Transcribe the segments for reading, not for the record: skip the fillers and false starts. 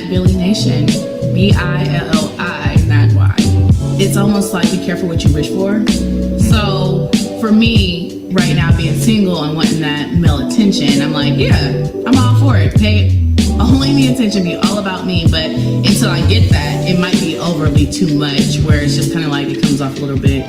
Billi, not Y. It's almost like be careful what you wish for. So for me, right now being single and wanting that male attention, I'm like, yeah, I'm all for it. Pay only me attention, be all about me. But until I get that, it might be overly too much, where it's just kind of like it comes off a little bit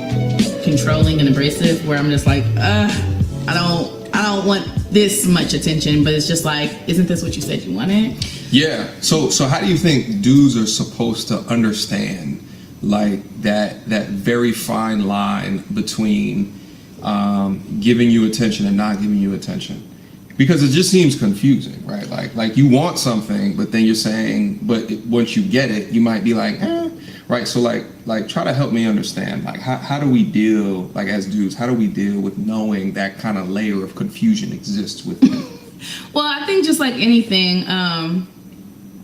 controlling and abrasive, where I'm just like, I don't want this much attention, but it's just like, isn't this what you said you wanted? Yeah. So how do you think dudes are supposed to understand like that very fine line between giving you attention and not giving you attention? Because it just seems confusing, right? Like you want something, but then you're saying, but once you get it, you might be like, right? So like try to help me understand, like how do we deal, like as dudes, how do we deal with knowing that kind of layer of confusion exists within? Well, I think just like anything,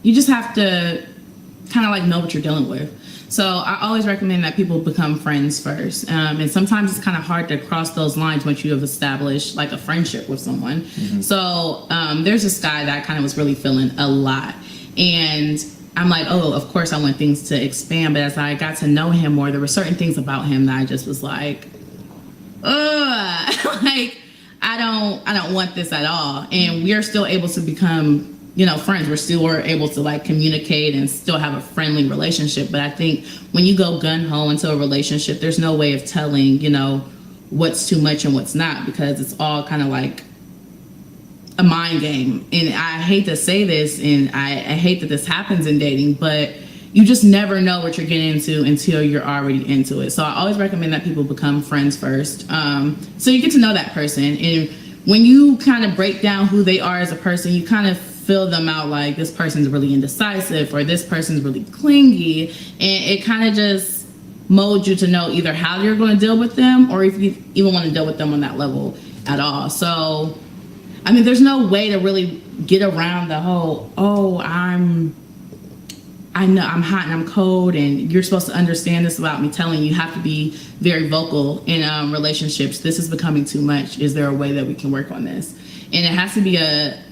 you just have to kind of like know what you're dealing with. So I always recommend that people become friends first. And sometimes it's kind of hard to cross those lines once you have established like a friendship with someone. Mm-hmm. So there's this guy that I kind of was really feeling a lot. And I'm like, oh, of course I want things to expand. But as I got to know him more, there were certain things about him that I just was like, ugh, like I don't want this at all. And we are still able to become, friends. We're still able to like communicate and still have a friendly relationship. But I think when you go gun ho into a relationship, there's no way of telling, what's too much and what's not, because it's all kind of like a mind game. And I hate to say this, and I hate that this happens in dating, but you just never know what you're getting into until you're already into it. So I always recommend that people become friends first. So you get to know that person. And when you kind of break down who they are as a person, you kind of fill them out like this person's really indecisive or this person's really clingy. And it kind of just molds you to know either how you're going to deal with them or if you even want to deal with them on that level at all. So, I mean, there's no way to really get around the whole, I know I'm hot and I'm cold and you're supposed to understand this about me. Telling you have to be very vocal in relationships. This is becoming too much. Is there a way that we can work on this? And it has to be a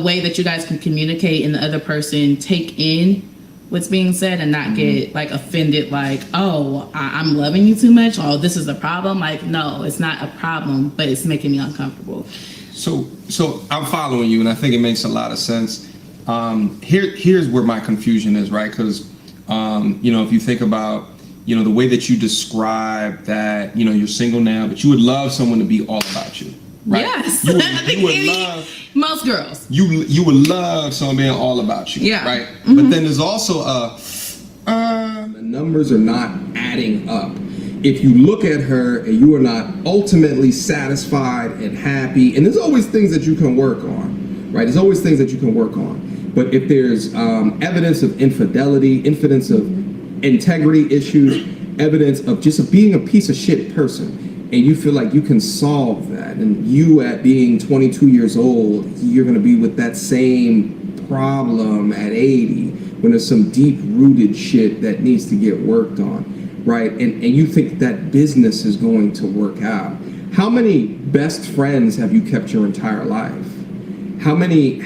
way that you guys can communicate and the other person take in what's being said and not get like offended, like, oh, I'm loving you too much. Oh, this is a problem. Like, no, it's not a problem, but it's making me uncomfortable. So I'm following you, and I think it makes a lot of sense. Here's where my confusion is, right? Because, if you think about, the way that you describe that, you're single now, but you would love someone to be all about you, right? Yes. You would love most girls. You would love someone being all about you, yeah. right? Mm-hmm. But then there's also a numbers are not adding up. If you look at her and you are not ultimately satisfied and happy, and there's always things that you can work on, right? There's always things that you can work on. But if there's evidence of infidelity, evidence of integrity issues, evidence of just being a piece of shit person, and you feel like you can solve that, and you at being 22 years old, you're gonna be with that same problem at 80 when there's some deep-rooted shit that needs to get worked on. Right, and you think that business is going to work out. How many best friends have you kept your entire life? How many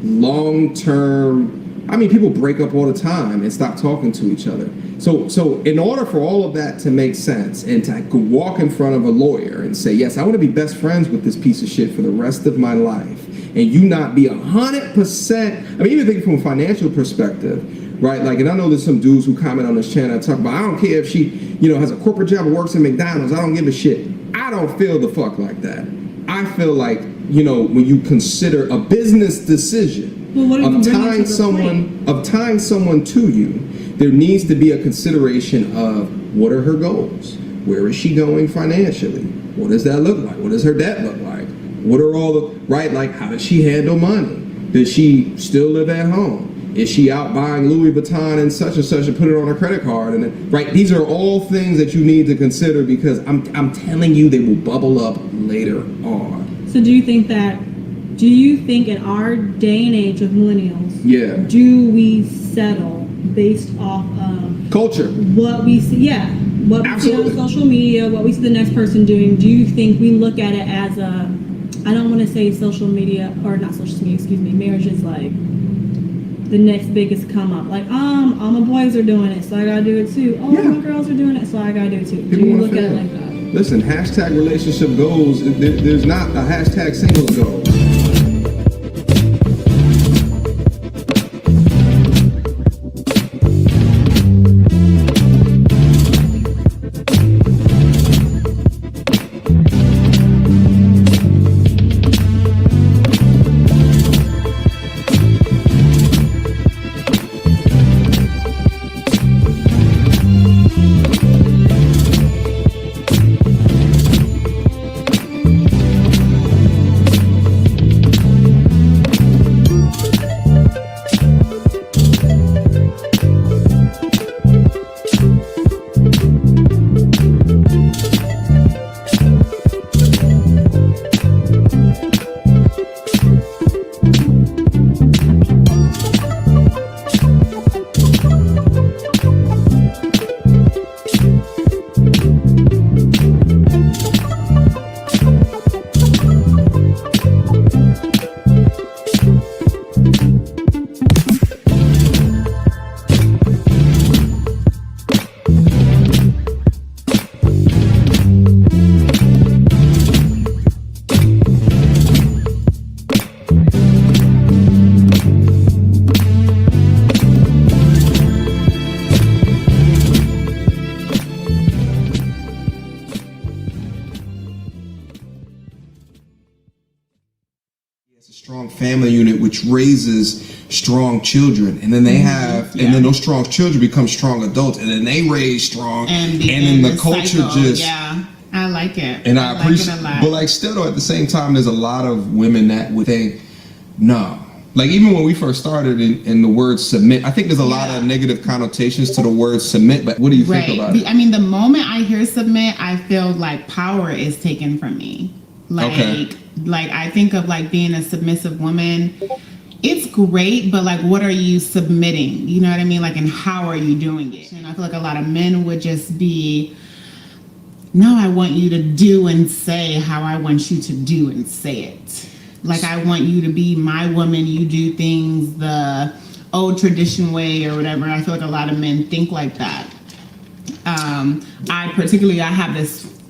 long-term? I mean, people break up all the time and stop talking to each other. So in order for all of that to make sense and to walk in front of a lawyer and say, yes, I want to be best friends with this piece of shit for the rest of my life, and you not be 100%. I mean, even thinking from a financial perspective. Right, like, and I know there's some dudes who comment on this channel and talk about, I don't care if she, has a corporate job or works in McDonald's, I don't give a shit. I don't feel the fuck like that. I feel like, when you consider a business decision of tying someone to you, there needs to be a consideration of what are her goals? Where is she going financially? What does that look like? What does her debt look like? What are all the, right, like, how does she handle money? Does she still live at home? Is she out buying Louis Vuitton and such and put it on her credit card? And then, right, these are all things that you need to consider because I'm telling you they will bubble up later on. So do you think in our day and age of millennials, do we settle based off of culture? What we see, what we see on social media, what we see the next person doing. Do you think we look at it as I don't want to say social media, or not social media, excuse me, marriage is like the next biggest come up, like all my boys are doing it, so I gotta do it too. Oh, my girls are doing it, so I gotta do it too. Do you look at it like that? Listen, hashtag relationship goals. There's not a hashtag singles goals. Strong family unit which raises strong children, and then they have and then those strong children become strong adults, and then they raise strong, and then the culture just I like it, and I appreciate it a lot. But like still though, at the same time, there's a lot of women that would think no, like even when we first started in the word submit, I think there's a lot of negative connotations to the word submit. But what do you think about it? I mean, the moment I hear submit, I feel like power is taken from me. Like I think of like being a submissive woman. It's great, but like, what are you submitting? You know what I mean? Like, and how are you doing it? And I feel like a lot of men would just be, no, I want you to do and say how I want you to do and say it. Like, I want you to be my woman. You do things the old tradition way or whatever. I feel like a lot of men think like that. I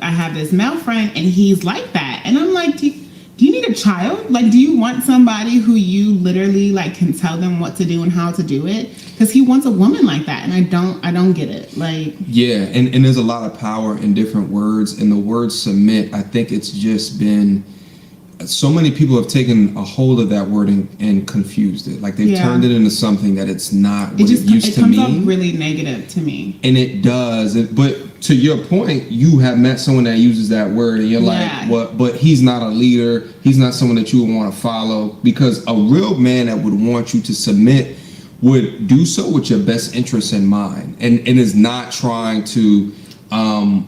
have this male friend, and he's like that. And I'm like, do you need a child? Like, do you want somebody who you literally like can tell them what to do and how to do it? Because he wants a woman like that, and I don't get it. Like, yeah, and there's a lot of power in different words, and the word submit, I think it's just been so many people have taken a hold of that word and confused it. Like they've turned it into something that it's not what it used to mean. It mean. comes off really negative to me. And it does. But to your point, you have met someone that uses that word and you're like, what? But he's not a leader. He's not someone that you would want to follow, because a real man that would want you to submit would do so with your best interests in mind, and is not trying to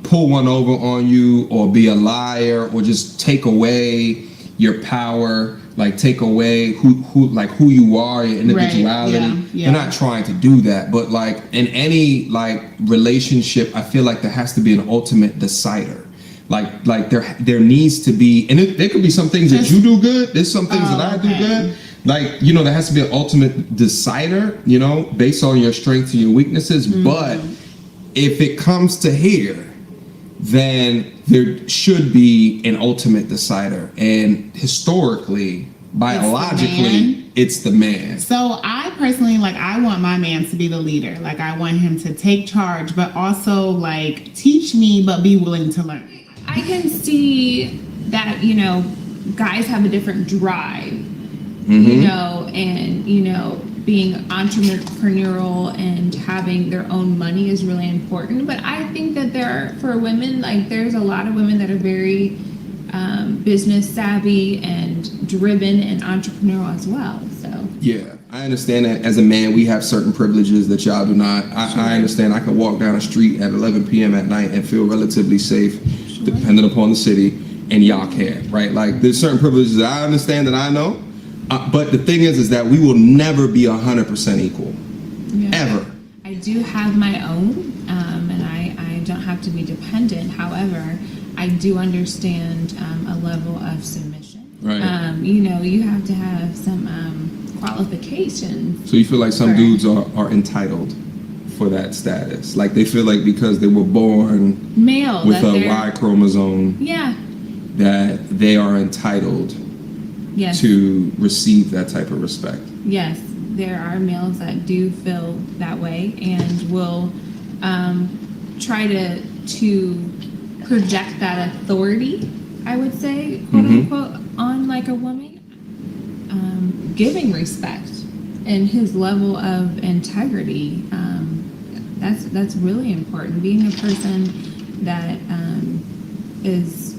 pull one over on you or be a liar or just take away your power, like take away who you are, your individuality. They're not trying to do that. But like in any like relationship, I feel like there has to be an ultimate decider. Like there needs to be, and there could be some things that you do good. There's some things that I do good. Like, there has to be an ultimate decider, based on your strengths and your weaknesses. Mm-hmm. But if it comes to here, then there should be an ultimate decider. And historically, biologically, it's the man. So I personally, I want my man to be the leader. Like, I want him to take charge, but also, teach me, but be willing to learn. I can see that, guys have a different drive, and, being entrepreneurial and having their own money is really important. But I think that for women, there's a lot of women that are very business savvy and driven and entrepreneurial as well. So yeah, I understand that as a man, we have certain privileges that y'all do not. I understand I can walk down the street at 11 p.m. at night and feel relatively safe, depending upon the city, and y'all can't, right? Like, there's certain privileges that I understand that I know. But the thing is that we will never be 100% equal, ever. I do have my own, and I don't have to be dependent. However, I do understand a level of submission. Right. You have to have some qualifications. So you feel like some dudes are entitled for that status? Like they feel like because they were born male with a Y chromosome, that they are entitled to receive that type of respect. Yes, there are males that do feel that way and will try to project that authority, I would say, quote unquote, on a woman. Giving respect and his level of integrity, that's really important. Being a person that is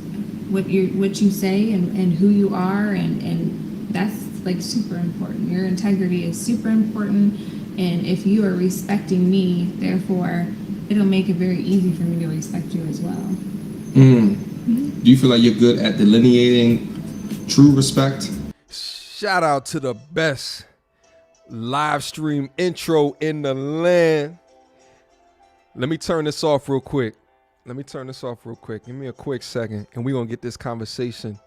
what you say and who you are, and that's super important. Your integrity is super important, and if you are respecting me, therefore it'll make it very easy for me to respect you as well. Do you feel like you're good at delineating true respect? Shout out to the best live stream intro in the land. Let me turn this off real quick. Give me a quick second, and we're going to get this conversation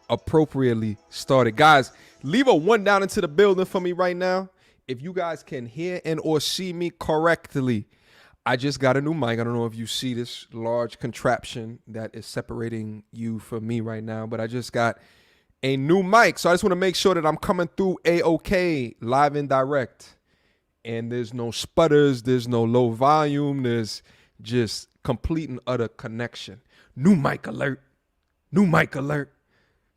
appropriately started. Guys, leave a 1 down into the building for me right now. If you guys can hear and or see me correctly, I just got a new mic. I don't know if you see this large contraption that is separating you from me right now, but I just got a new mic. So I just want to make sure that I'm coming through A-OK, live and direct. And there's no sputters, there's no low volume, there's just complete and utter connection. New mic alert.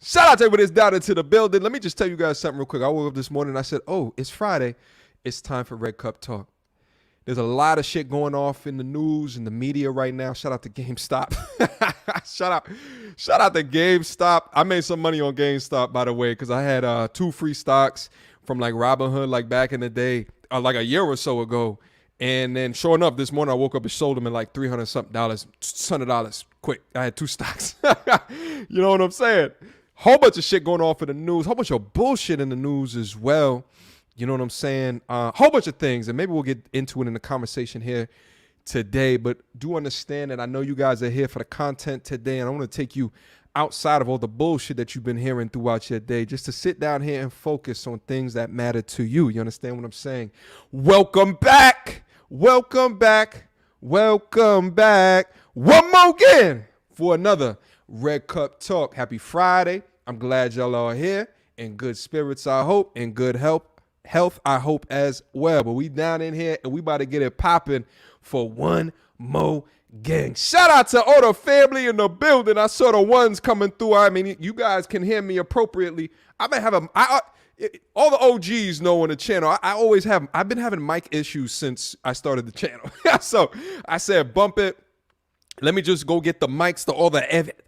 Shout out to everybody that's down into the building. Let me just tell you guys something real quick. I woke up this morning and I said, it's Friday. It's time for Red Cup Talk. There's a lot of shit going off in the news and the media right now. Shout out to GameStop. Shout out to GameStop. I made some money on GameStop, by the way, because I had 2 free stocks from Robinhood back in the day, a year or so ago. And then sure enough, this morning I woke up and sold them at $300 something, $100 quick. I had 2 stocks. You know what I'm saying? Whole bunch of shit going off in the news. Whole bunch of bullshit in the news as well. You know what I'm saying? Whole bunch of things, and maybe we'll get into it in the conversation here today. But do understand that I know you guys are here for the content today, and I want to take you outside of all the bullshit that you've been hearing throughout your day, just to sit down here and focus on things that matter to you. You understand what I'm saying? Welcome back. One more again for another Red Cup Talk. Happy Friday. I'm glad y'all are here in good spirits, I hope, and good health, I hope as well. But we down in here and we about to get it popping for one more gang. Shout out to all the family in the building. I saw the ones coming through. I mean, you guys can hear me appropriately. I've been having all the OGs know on the channel. I've been having mic issues since I started the channel. So I said, bump it. Let me just go get the mics that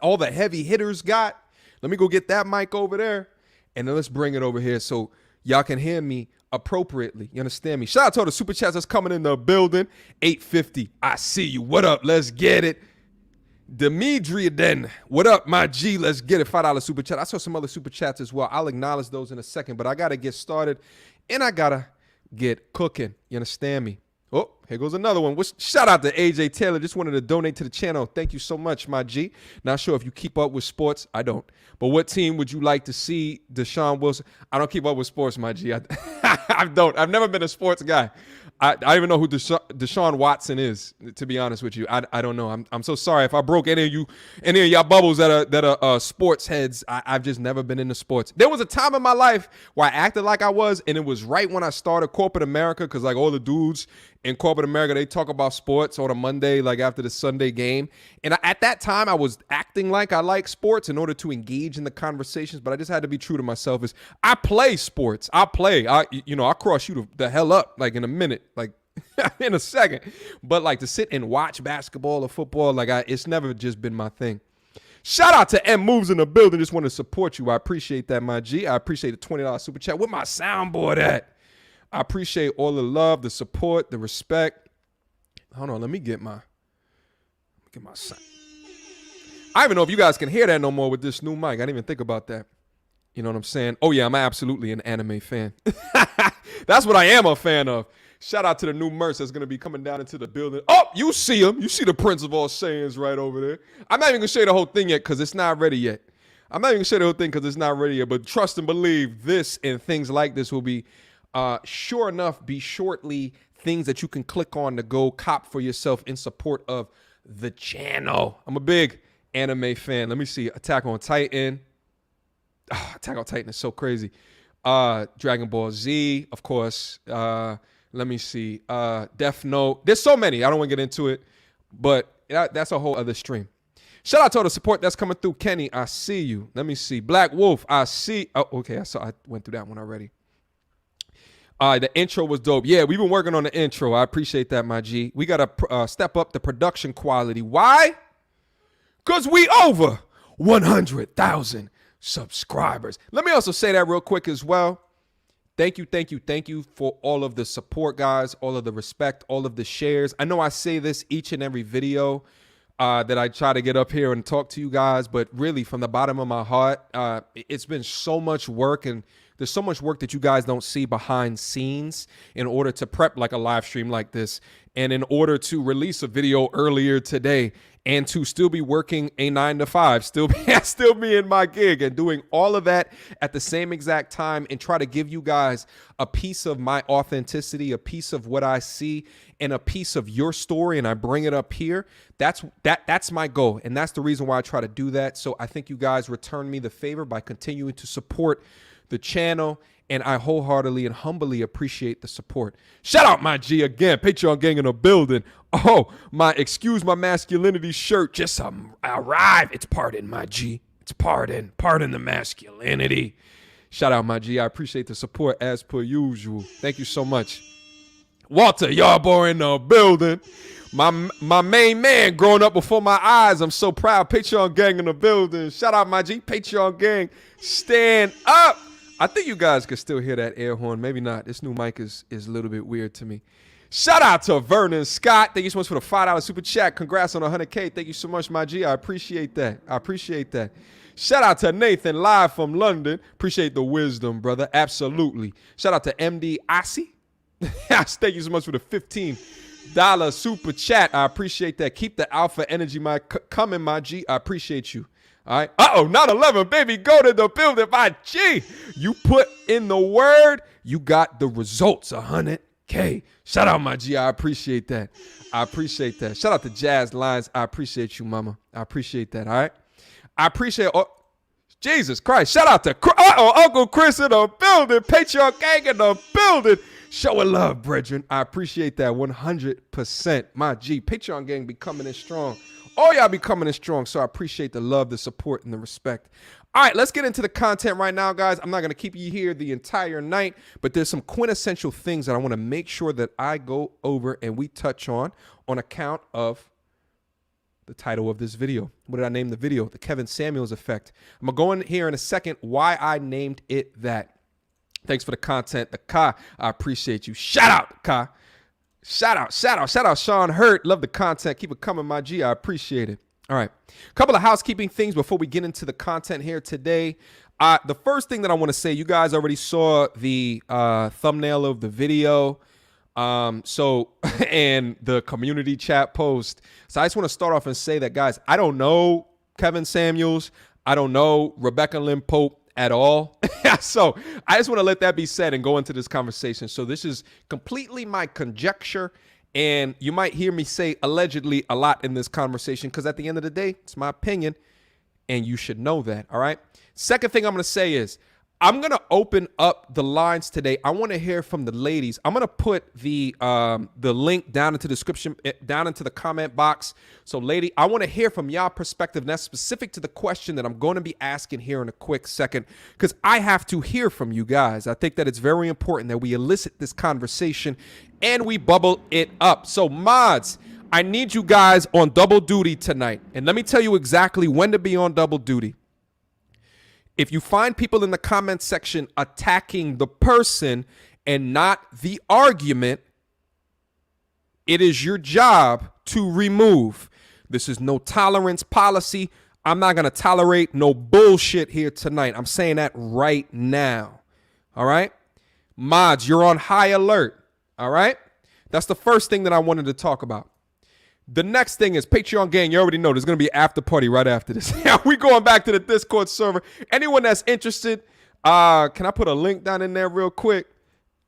all the heavy hitters got. Let me go get that mic over there, and then let's bring it over here so y'all can hear me appropriately. You understand me? Shout out to all the super chats that's coming in the building. 850. I see you. What up? Let's get it. Demetrian, what up, my G? Let's get it. $5 super chat. I saw some other super chats as well. I'll acknowledge those in a second, but I got to get started and I got to get cooking. You understand me? Oh, here goes another one. Shout out to AJ Taylor. Just wanted to donate to the channel. Thank you so much, my G. Not sure if you keep up with sports. I don't. But what team would you like to see Deshaun Wilson? I don't keep up with sports, my G. I don't. I've never been a sports guy. I don't even know who Deshaun Watson is, to be honest with you. I don't know. I'm so sorry if I broke any of y'all bubbles that are sports heads. I've just never been into sports. There was a time in my life where I acted like I was, and it was right when I started corporate America, because like all the dudes in corporate America, they talk about sports on a Monday, like after the Sunday game. And at that time, I was acting like I like sports in order to engage in the conversations, but I just had to be true to myself. Is I play sports. I'll cross you the hell up like in a minute, like in a second. But like to sit and watch basketball or football, like it's never just been my thing. Shout out to M Moves in the building. Just want to support you. I appreciate that, my G. I appreciate the $20 super chat. Where my soundboard at? I appreciate all the love, the support, the respect. Hold on, let me get my sound. I don't even know if you guys can hear that no more with this new mic. I didn't even think about that. You know what I'm saying? Oh yeah, I'm absolutely an anime fan. That's what I am a fan of. Shout out to the new merch that's gonna be coming down into the building. Oh, you see him. You see the Prince of all Saiyans right over there. I'm not even gonna show you the whole thing yet because it's not ready yet. But trust and believe this and things like this will be sure enough be shortly things that you can click on to go cop for yourself in support of the channel. I'm a big anime fan. Let me see. Attack on Titan. Attack on Titan is so crazy. Dragon Ball Z, of course. Let me see. Death Note. There's so many. I don't want to get into it, but that's a whole other stream. Shout out to all the support that's coming through. Kenny, I see you. Let me see. Black Wolf, I see. Oh, okay. I went through that one already. The intro was dope. Yeah, we've been working on the intro. I appreciate that, my G. We got to step up the production quality. Why? Because we over 100,000 subscribers. Let me also say that real quick as well. Thank you for all of the support, guys, all of the respect, all of the shares. I know I say this each and every video that I try to get up here and talk to you guys, but really from the bottom of my heart, it's been so much work, and there's so much work that you guys don't see behind scenes in order to prep like a live stream like this, and in order to release a video earlier today, and to still be working a 9-to-5, still be in my gig and doing all of that at the same exact time, and try to give you guys a piece of my authenticity, a piece of what I see, and a piece of your story, and I bring it up here. That's my goal, and that's the reason why I try to do that. So I think you guys return me the favor by continuing to support the channel, and I wholeheartedly and humbly appreciate the support. Shout out my G again, Patreon gang in the building. Oh, my excuse my masculinity shirt just arrived. It's pardon, my G. It's pardon the masculinity. Shout out my G. I appreciate the support as per usual. Thank you so much. Walter Yarborough in the building. My main man growing up before my eyes. I'm so proud. Patreon gang in the building. Shout out my G. Patreon gang. Stand up. I think you guys can still hear that air horn. Maybe not. This new mic is a little bit weird to me. Shout out to Vernon Scott. Thank you so much for the $5 super chat. Congrats on 100K. Thank you so much, my G. I appreciate that. Shout out to Nathan live from London. Appreciate the wisdom, brother. Absolutely. Shout out to MD Asi. Thank you so much for the $15 super chat. I appreciate that. Keep the alpha energy coming, my G. I appreciate you. All right. Not 11, baby. Go to the building, my G. You put in the word, you got the results. 100K. Shout out, my G. I appreciate that. Shout out to Jazz Lines. I appreciate you, mama. I appreciate that. All right. I appreciate. Jesus Christ. Shout out to Uncle Chris in the building. Patreon gang in the building. Showing love, brethren. I appreciate that 100%. My G. Patreon gang be coming in strong. All y'all be coming in strong, so I appreciate the love, the support, and the respect. All right, let's get into the content right now, guys. I'm not going to keep you here the entire night, but there's some quintessential things that I want to make sure that I go over and we touch on account of the title of this video. What did I name the video? The Kevin Samuels effect. I'm going to go in here in a second why I named it that. Thanks for the content. The Ka, I appreciate you. Shout out, Ka. Shout out, Sean Hurt. Love the content. Keep it coming, my G. I appreciate it. All right. A couple of housekeeping things before we get into the content here today. The first thing that I want to say, you guys already saw the thumbnail of the video. And the community chat post. So I just want to start off and say that, guys, I don't know Kevin Samuels. I don't know Rebecca Lynn Pope at all. So I just want to let that be said and go into this conversation. So this is completely my conjecture, and you might hear me say allegedly a lot in this conversation because at the end of the day, it's my opinion, and you should know that, all right? Second thing I'm going to say is I'm going to open up the lines today. I want to hear from the ladies. I'm going to put the link down into the description, down into the comment box. So, lady, I want to hear from y'all perspective. And that's specific to the question that I'm going to be asking here in a quick second, because I have to hear from you guys. I think that it's very important that we elicit this conversation and we bubble it up. So, mods, I need you guys on double duty tonight. And let me tell you exactly when to be on double duty. If you find people in the comment section attacking the person and not the argument, it is your job to remove. This is no tolerance policy. I'm not going to tolerate no bullshit here tonight. I'm saying that right now. All right? Mods, you're on high alert. All right? That's the first thing that I wanted to talk about. The next thing is Patreon gang. You already know there's going to be an after party right after this. We going back to the Discord server. Anyone that's interested, can I put a link down in there real quick?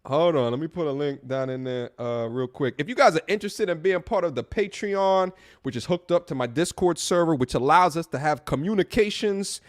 Hold on. Let me put a link down in there real quick. If you guys are interested in being part of the Patreon, which is hooked up to my Discord server, which allows us to have communications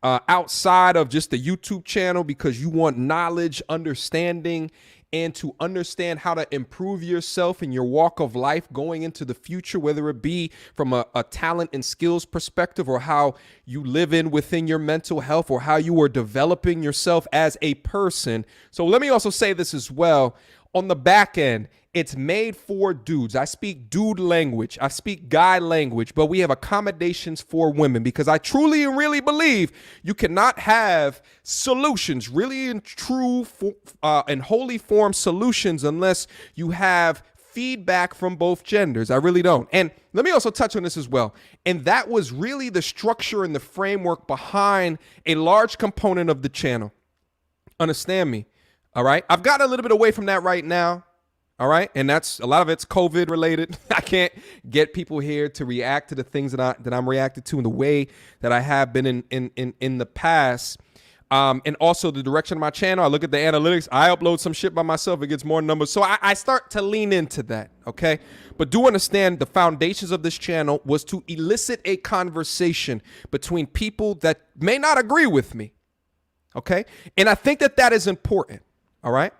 outside of just the YouTube channel because you want knowledge, understanding, and to understand how to improve yourself in your walk of life going into the future, whether it be from a talent and skills perspective or how you live within your mental health or how you are developing yourself as a person. So let me also say this as well. On the back end, it's made for dudes. I speak dude language. I speak guy language, but we have accommodations for women because I truly and really believe you cannot have solutions, really and true and wholly formed solutions unless you have feedback from both genders. I really don't. And let me also touch on this as well. And that was really the structure and the framework behind a large component of the channel. Understand me. All right. I've gotten a little bit away from that right now. All right. And that's a lot of it's COVID related. I can't get people here to react to the things that I'm reacting to in the way that I have been in the past. And also the direction of my channel. I look at the analytics. I upload some shit by myself. It gets more numbers. So I start to lean into that. OK, but do understand the foundations of this channel was to elicit a conversation between people that may not agree with me. OK, and I think that is important. All right.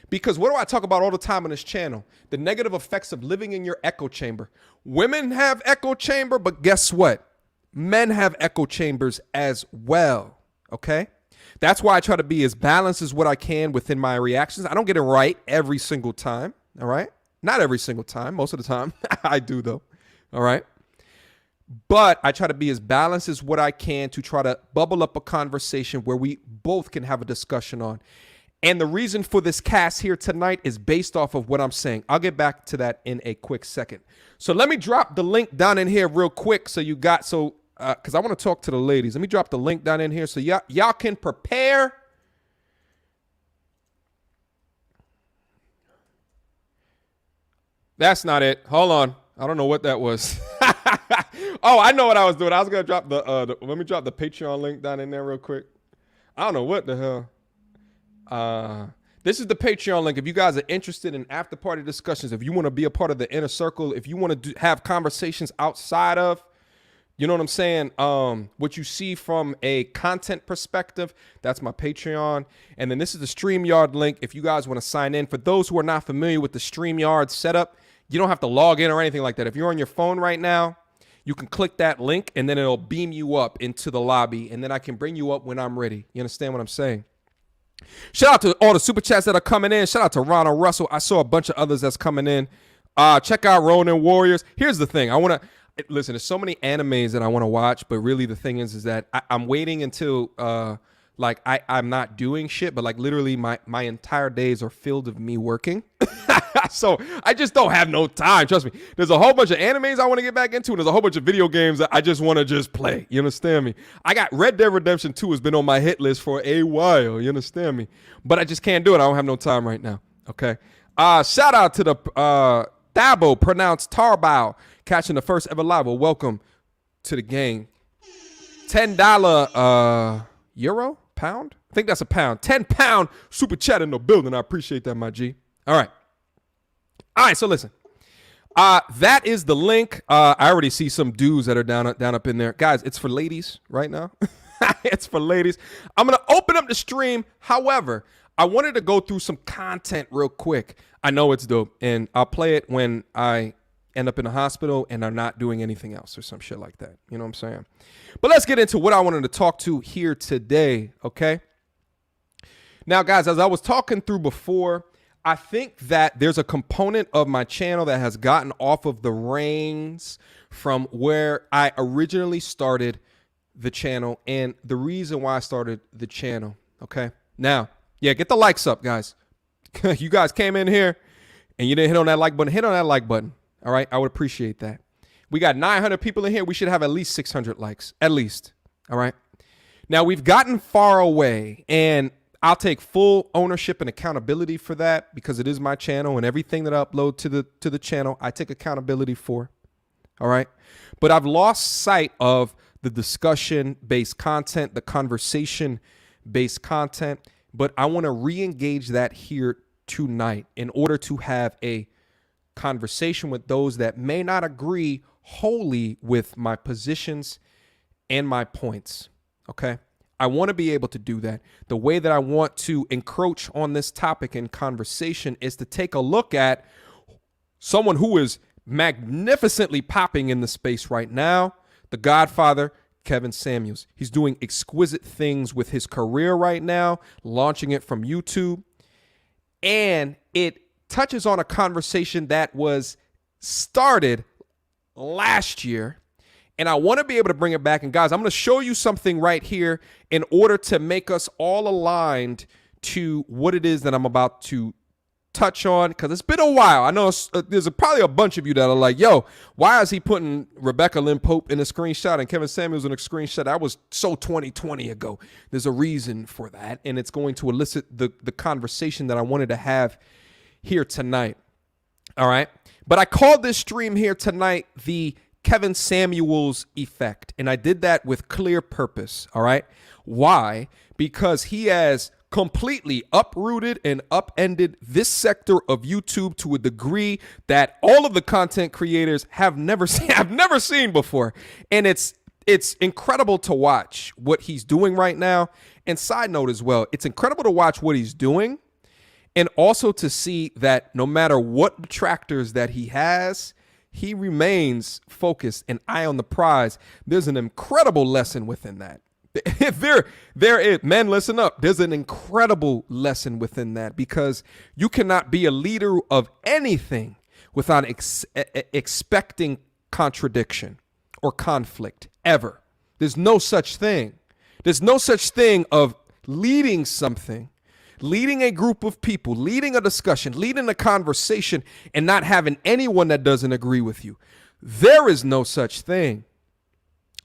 Because what do I talk about all the time on this channel? The negative effects of living in your echo chamber. Women have echo chamber, but guess what? Men have echo chambers as well. Okay. That's why I try to be as balanced as what I can within my reactions. I don't get it right every single time. All right. Not every single time. Most of the time I do though. All right. But I try to be as balanced as what I can to try to bubble up a conversation where we both can have a discussion on. And the reason for this cast here tonight is based off of what I'm saying. I'll get back to that in a quick second. So let me drop the link down in here real quick. So you got, because I want to talk to the ladies. Let me drop the link down in here so y'all can prepare. That's not it. Hold on. I don't know what that was. Oh, I know what I was doing. I was going to drop let me drop the Patreon link down in there real quick. I don't know what the hell. This is the Patreon link. If you guys are interested in after party discussions, if you want to be a part of the inner circle, if you want to have conversations outside of You know what I'm saying? What you see from a content perspective, that's my Patreon. And then this is the StreamYard link if you guys want to sign in. For those who are not familiar with the StreamYard setup, you don't have to log in or anything like that. If you're on your phone right now, you can click that link and then it'll beam you up into the lobby. And then I can bring you up when I'm ready. You understand what I'm saying? Shout out to all the super chats that are coming in. Shout out to Ronald Russell. I saw a bunch of others that's coming in. Check out Ronin Warriors. Here's the thing. I want to... Listen, there's so many animes that I want to watch, but really the thing is that I'm waiting until I'm not doing shit, but like literally my entire days are filled with me working. So I just don't have no time. Trust me. There's a whole bunch of animes I want to get back into, and there's a whole bunch of video games that I just want to just play. You understand me? I got Red Dead Redemption 2 has been on my hit list for a while. You understand me? But I just can't do it. I don't have no time right now. Okay. Shout out to the Thabo, pronounced Tarbao, catching the first ever live. Well, welcome to the game. $10 euro? Pound? I think that's a pound. 10-pound super chat in the building. I appreciate that, my G. All right. So listen. That is the link. I already see some dudes that are down up in there. Guys, it's for ladies right now. It's for ladies. I'm going to open up the stream. However, I wanted to go through some content real quick. I know it's dope, and I'll play it when I end up in the hospital and are not doing anything else or some shit like that. You know what I'm saying? But let's get into what I wanted to talk to here today, okay? Now, guys, as I was talking through before, I think that there's a component of my channel that has gotten off of the reins from where I originally started the channel and the reason why I started the channel, okay? Now, yeah, get the likes up, guys. You guys came in here and you didn't hit on that like button. Hit on that like button. All right. I would appreciate that. We got 900 people in here. We should have at least 600 likes, at least. All right. Now we've gotten far away and I'll take full ownership and accountability for that because it is my channel and everything that I upload to the channel, I take accountability for. All right. But I've lost sight of the discussion based content, the conversation based content. But I want to re-engage that here tonight in order to have a conversation with those that may not agree wholly with my positions and my points. Okay. I want to be able to do that. The way that I want to encroach on this topic in conversation is to take a look at someone who is magnificently popping in the space right now, the Godfather, Kevin Samuels. He's doing exquisite things with his career right now, launching it from YouTube. And it touches on a conversation that was started last year. And I want to be able to bring it back. And guys, I'm going to show you something right here in order to make us all aligned to what it is that I'm about to touch on, because it's been a while. I know there's probably a bunch of you that are like, yo, why is he putting Rebecca Lynn Pope in a screenshot and Kevin Samuels in a screenshot? That was so 2020 ago. There's a reason for that, and it's going to elicit the conversation that I wanted to have here tonight. All right. But I called this stream here tonight the Kevin Samuels effect, and I did that with clear purpose. All right. Why? Because he has completely uprooted and upended this sector of YouTube to a degree that all of the content creators have never seen before. And it's incredible to watch what he's doing right now. And side note as well, it's incredible to watch what he's doing and also to see that no matter what detractors that he has, he remains focused and eye on the prize. There's an incredible lesson within that. There is, men, listen up. There's an incredible lesson within that because you cannot be a leader of anything without expecting contradiction or conflict ever. There's no such thing. There's no such thing of leading something, leading a group of people, leading a discussion, leading a conversation, and not having anyone that doesn't agree with you. There is no such thing.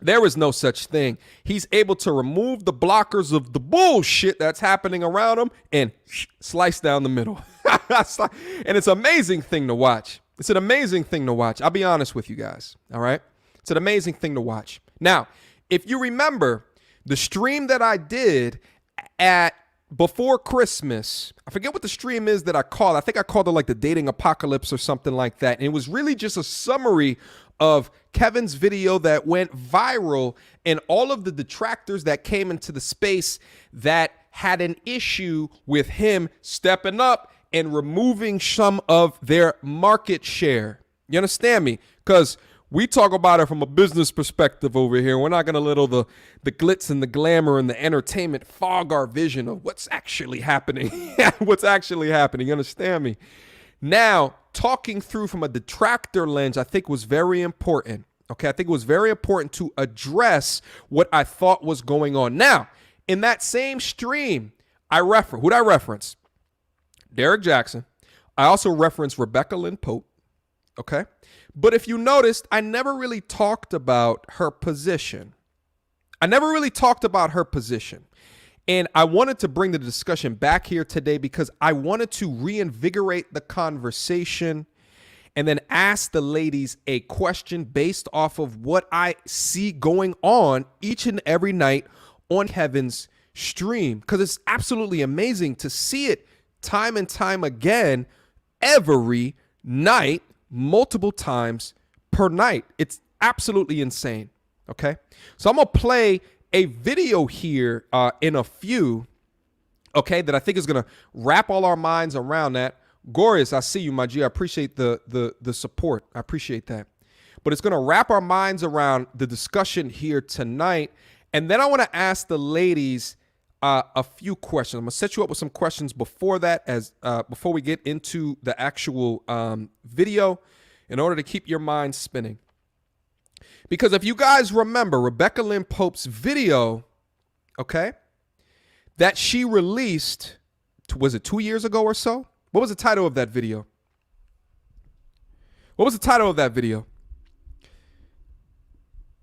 There is no such thing. He's able to remove the blockers of the bullshit that's happening around him and slice down the middle. And it's an amazing thing to watch. It's an amazing thing to watch. I'll be honest with you guys. All right. It's an amazing thing to watch. Now, if you remember the stream that I did at before Christmas, I forget what the stream is that I called. I think I called it like the dating apocalypse or something like that. And it was really just a summary of Kevin's video that went viral and all of the detractors that came into the space that had an issue with him stepping up and removing some of their market share. You understand me? Because we talk about it from a business perspective over here. We're not going to let all the glitz and the glamour and the entertainment fog our vision of what's actually happening. What's actually happening. You understand me? Now, talking through from a detractor lens, I think was very important. Okay, I think it was very important to address what I thought was going on. Now, in that same stream, who'd I reference? Derek Jackson. I also referenced Rebecca Lynn Pope. Okay. But if you noticed, I never really talked about her position. And I wanted to bring the discussion back here today because I wanted to reinvigorate the conversation and then ask the ladies a question based off of what I see going on each and every night on Kevin's stream. Because it's absolutely amazing to see it time and time again, every night, multiple times per night. It's absolutely insane. Okay. So I'm going to play a video here in a few, okay, that I think is going to wrap all our minds around that. Glorious, I see you, my G. I appreciate the support. I appreciate that. But it's going to wrap our minds around the discussion here tonight. And then I want to ask the ladies a few questions. I'm going to set you up with some questions before that, before we get into the actual video, in order to keep your mind spinning. Because if you guys remember Rebecca Lynn Pope's video, okay, that she released, was it 2 years ago or so? What was the title of that video?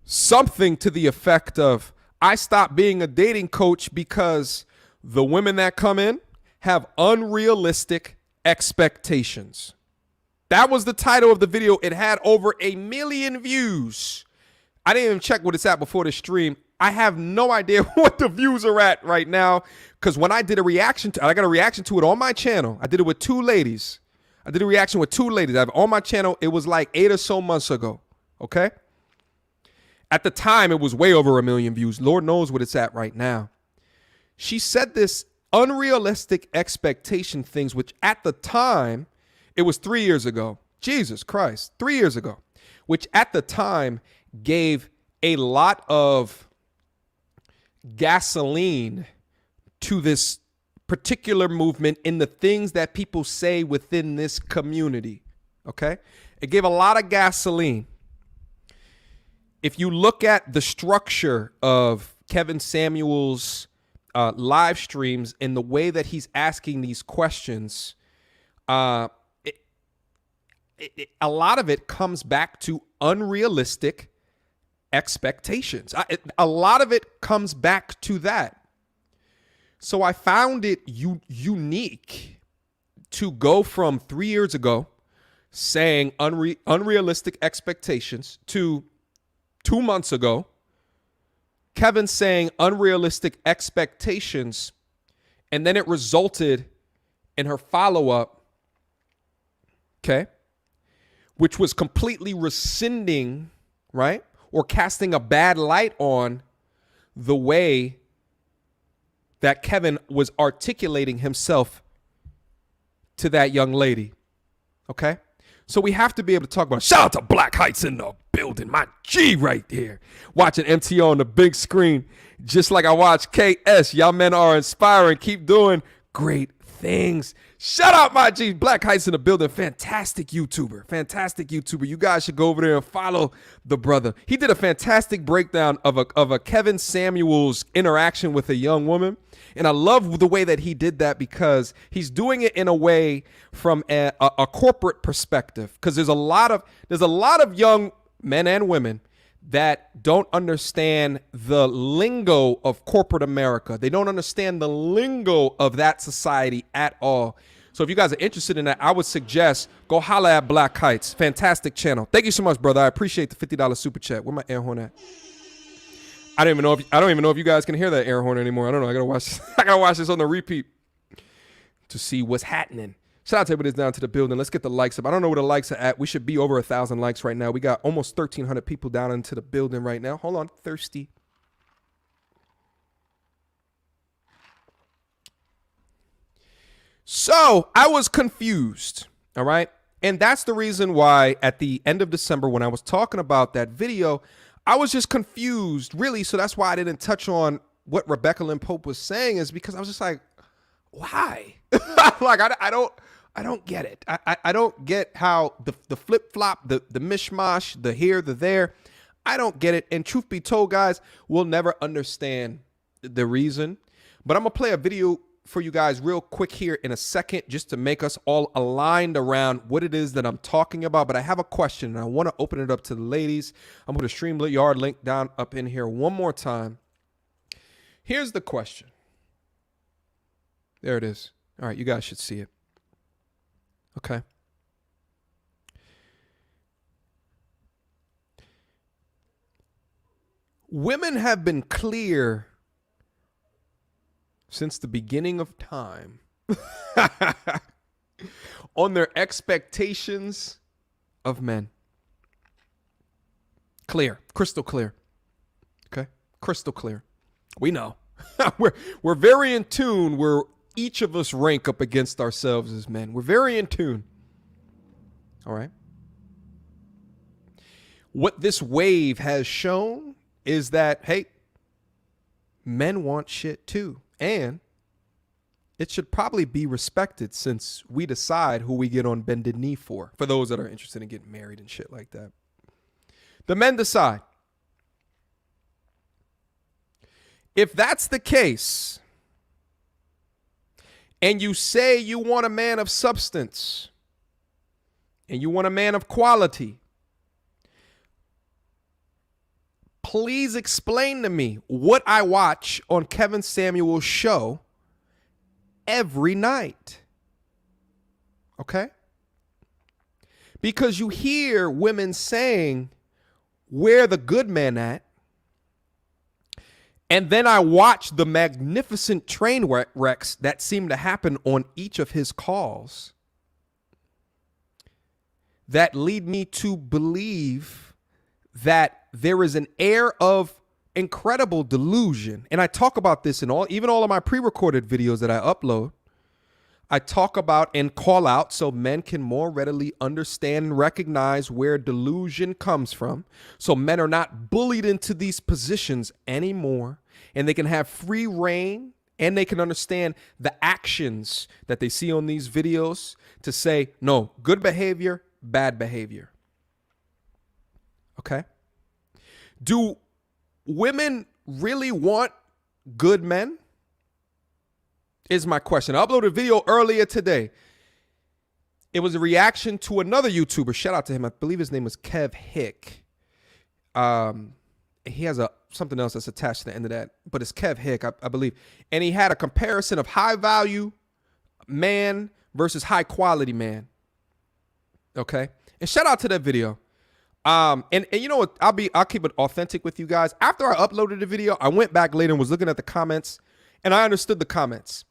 Something to the effect of, I stopped being a dating coach because the women that come in have unrealistic expectations. That was the title of the video. It had over 1 million views. I didn't even check what it's at before the stream. I have no idea what the views are at right now because when I did a reaction to, I got a reaction to it on my channel. I did it with 2 ladies. I did a reaction with 2 ladies. I have on my channel. It was like 8 or so months ago. Okay. At the time, it was way over 1 million views. Lord knows what it's at right now. She said this unrealistic expectation things, which at the time, it was 3 years ago. Jesus Christ, 3 years ago, which at the time gave a lot of gasoline to this particular movement in the things that people say within this community. Okay. It gave a lot of gasoline. If you look at the structure of Kevin Samuel's live streams and the way that he's asking these questions, a lot of it comes back to unrealistic expectations. A lot of it comes back to that. So I found it unique to go from 3 years ago saying unrealistic expectations to 2 months ago, Kevin saying unrealistic expectations, and then it resulted in her follow-up, okay, which was completely rescinding, right, or casting a bad light on the way that Kevin was articulating himself to that young lady, okay? So we have to be able to talk about, shout out to Black Heights in the building, my G right here. Watching MTO on the big screen, just like I watch KS. Y'all men are inspiring. Keep doing great things. Shout out my G, Black Heights in the building. Fantastic YouTuber. You guys should go over there and follow the brother. He did a fantastic breakdown of a Kevin Samuel's interaction with a young woman. And I love the way that he did that because he's doing it in a way from a corporate perspective. Because there's a lot of young men and women that don't understand the lingo of corporate America. They don't understand the lingo of that society at all. So if you guys are interested in that, I would suggest go holla at Black Heights. Fantastic channel. Thank you so much, brother. I appreciate the $50 super chat. Where my air horn at? I don't even know if you guys can hear that air horn anymore. I don't know. I gotta watch this on the repeat to see what's happening. Shout out to everybody that's down to the building. Let's get the likes up. I don't know where the likes are at. We should be over 1,000 likes right now. We got almost 1,300 people down into the building right now. Hold on, thirsty. So I was confused, all right? And that's the reason why at the end of December, when I was talking about that video, I was just confused, really. So that's why I didn't touch on what Rebecca Lynn Pope was saying, is because I was just like, why? Like, I don't get it. I don't get how the flip-flop, the mishmash, the here, the there. I don't get it. And truth be told, guys, we'll never understand the reason. But I'm going to play a video for you guys real quick here in a second, just to make us all aligned around what it is that I'm talking about. But I have a question, and I want to open it up to the ladies. I'm going to StreamYard link down up in here one more time. Here's the question. There it is. All right, you guys should see it. Okay. Women have been clear since the beginning of time on their expectations of men. Clear, crystal clear. Okay, crystal clear. We know. we're very in tune where each of us rank up against ourselves as men. We're very in tune. All right. What this wave has shown is that, hey, men want shit too. And it should probably be respected, since we decide who we get on bended knee for those that are interested in getting married and shit like that. The men decide. If that's the case, and you say you want a man of substance, and you want a man of quality, please explain to me what I watch on Kevin Samuel's show every night. Okay? Because you hear women saying, where the good men at? And then I watch the magnificent train wrecks that seem to happen on each of his calls that lead me to believe that there is an air of incredible delusion. And I talk about this in all of my pre-recorded videos that I upload. I talk about and call out so men can more readily understand and recognize where delusion comes from. So men are not bullied into these positions anymore, and they can have free reign, and they can understand the actions that they see on these videos to say, no, good behavior, bad behavior. Okay? Do women really want good men? Is my question. I uploaded a video earlier today. It was a reaction to another YouTuber. Shout out to him. I believe his name was Kev Hick. He has something else that's attached to the end of that, but it's Kev Hick, I believe. And he had a comparison of high value man versus high quality man. Okay. And shout out to that video. And you know what? I'll keep it authentic with you guys. After I uploaded the video, I went back later and was looking at the comments, and I understood the comments.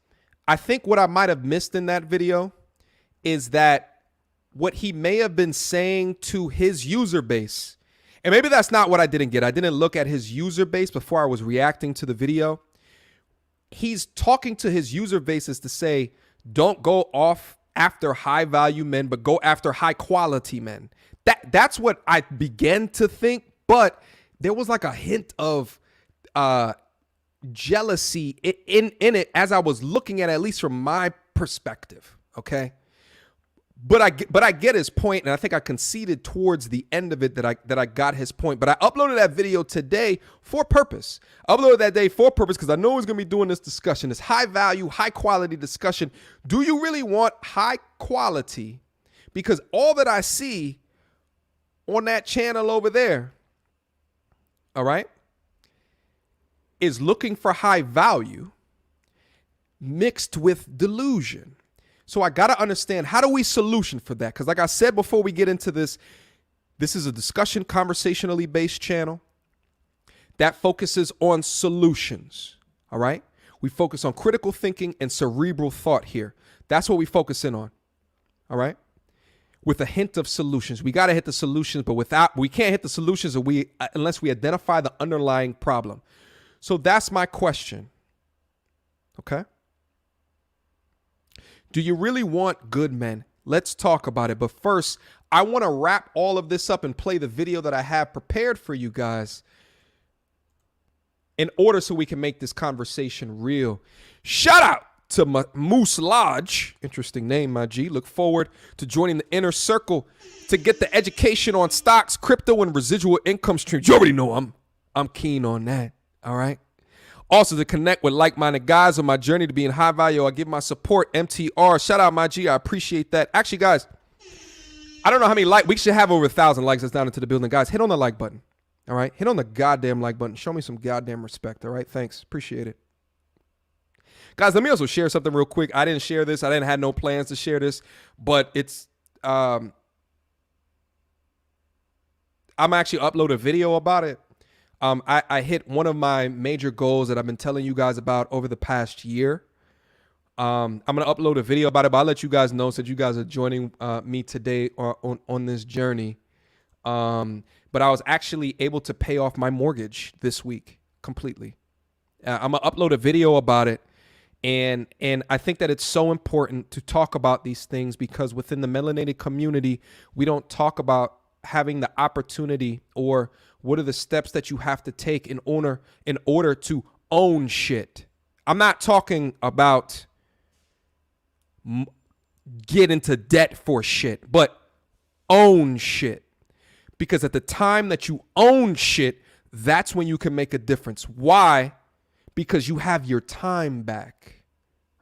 I think what I might have missed in that video is that what he may have been saying to his user base, and maybe that's not what I didn't get. I didn't look at his user base before I was reacting to the video. He's talking to his user bases to say, don't go off after high value men, but go after high quality men. That's what I began to think, but there was like a hint of jealousy in it as I was looking at least from my perspective. Okay. But I get his point, and I think I conceded towards the end of it that I got his point. But I uploaded that video today for purpose. I uploaded that day for purpose because I know he's going to be doing this discussion, this high value, high quality discussion. Do you really want high quality? Because all that I see on that channel over there, all right, is looking for high value mixed with delusion. So I got to understand, how do we solution for that? Because like I said before we get into this, this is a discussion, conversationally based channel that focuses on solutions, all right? We focus on critical thinking and cerebral thought here. That's what we focus in on, all right? With a hint of solutions. We got to hit the solutions, but we can't hit the solutions unless we identify the underlying problem. So that's my question. Okay? Do you really want good men? Let's talk about it. But first, I want to wrap all of this up and play the video that I have prepared for you guys in order so we can make this conversation real. Shout out to Moose Lodge. Interesting name, my G. Look forward to joining the inner circle to get the education on stocks, crypto, and residual income streams. You already know I'm keen on that. All right. Also, to connect with like-minded guys on my journey to being high value, I give my support, MTR. Shout out, my G. I appreciate that. Actually, guys, I don't know how many likes. We should have over 1,000 likes. That's down into the building. Guys, hit on the like button. All right? Hit on the goddamn like button. Show me some goddamn respect. All right? Thanks. Appreciate it. Guys, let me also share something real quick. I didn't share this. I didn't have no plans to share this. But it's I'm actually upload a video about it. I hit one of my major goals that I've been telling you guys about over the past year. I'm going to upload a video about it, but I'll let you guys know since you guys are joining me today on this journey. But I was actually able to pay off my mortgage this week completely. I'm going to upload a video about it. And I think that it's so important to talk about these things because within the melanated community, we don't talk about having the opportunity or what are the steps that you have to take in order to own shit. I'm not talking about get into debt for shit, but own shit. Because at the time that you own shit, that's when you can make a difference. Why? Because you have your time back.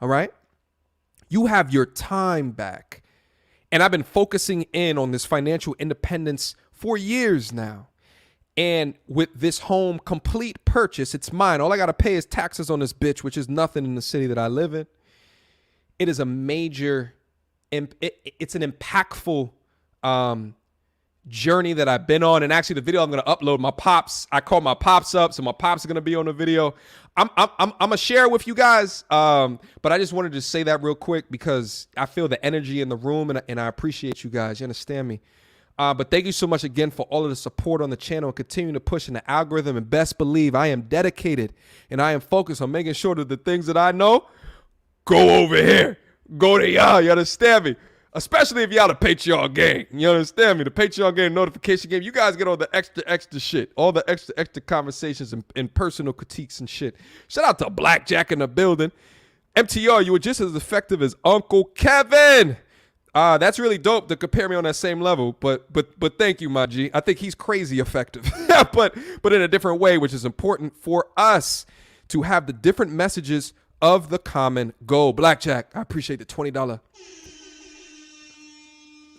All right? You have your time back. And I've been focusing in on this financial independence for years now. And with this home complete purchase, it's mine. All I got to pay is taxes on this bitch, which is nothing in the city that I live in. It is a major, it's an impactful journey that I've been on. And actually the video I'm going to upload, my pops, I called my pops up. So my pops are going to be on the video. I'm going to share it with you guys. But I just wanted to say that real quick because I feel the energy in the room and I appreciate you guys. You understand me? But thank you so much again for all of the support on the channel and continuing to push in the algorithm. And best believe I am dedicated and I am focused on making sure that the things that I know go over here. Go to y'all. You understand me? Especially if y'all the Patreon gang. You understand me? The Patreon gang notification game. You guys get all the extra shit. All the extra conversations and personal critiques and shit. Shout out to Blackjack in the building. MTR, you were just as effective as Uncle Kevin. That's really dope to compare me on that same level. But thank you, my G. I think he's crazy effective. but in a different way, which is important for us to have the different messages of the common goal. Blackjack, I appreciate the $20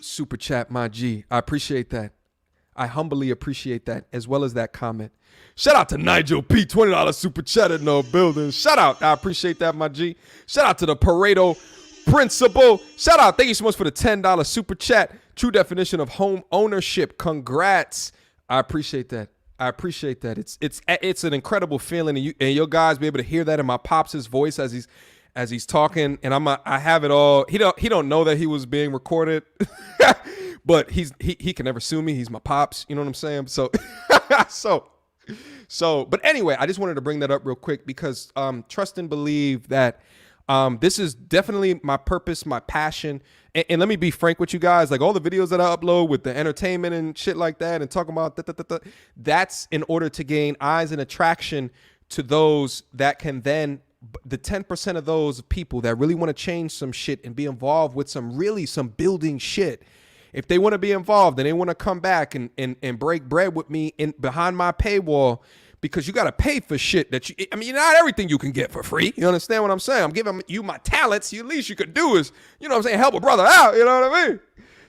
super chat, my G. I appreciate that. I humbly appreciate that, as well as that comment. Shout out to Nigel P, $20 super chat in the building. Shout out. I appreciate that, my G. Shout out to the Pareto Principle. Shout out. Thank you so much for the $10 super chat. True definition of home ownership. Congrats. I appreciate that. I appreciate that. It's an incredible feeling, and your guys be able to hear that in my pops' voice as he's talking. And I have it all. He don't know that he was being recorded, but he can never sue me. He's my pops. You know what I'm saying? So. But anyway, I just wanted to bring that up real quick because trust and believe that this is definitely my purpose, my passion. And let me be frank with you guys, like all the videos that I upload with the entertainment and shit like that and talking about that's in order to gain eyes and attraction to those that can then, the 10% of those people that really want to change some shit and be involved with some building shit. If they want to be involved and they want to come back and break bread with me behind my paywall, because you got to pay for shit not everything you can get for free. You understand what I'm saying? I'm giving you my talents. The least you could do is, you know what I'm saying, help a brother out. You know what I mean?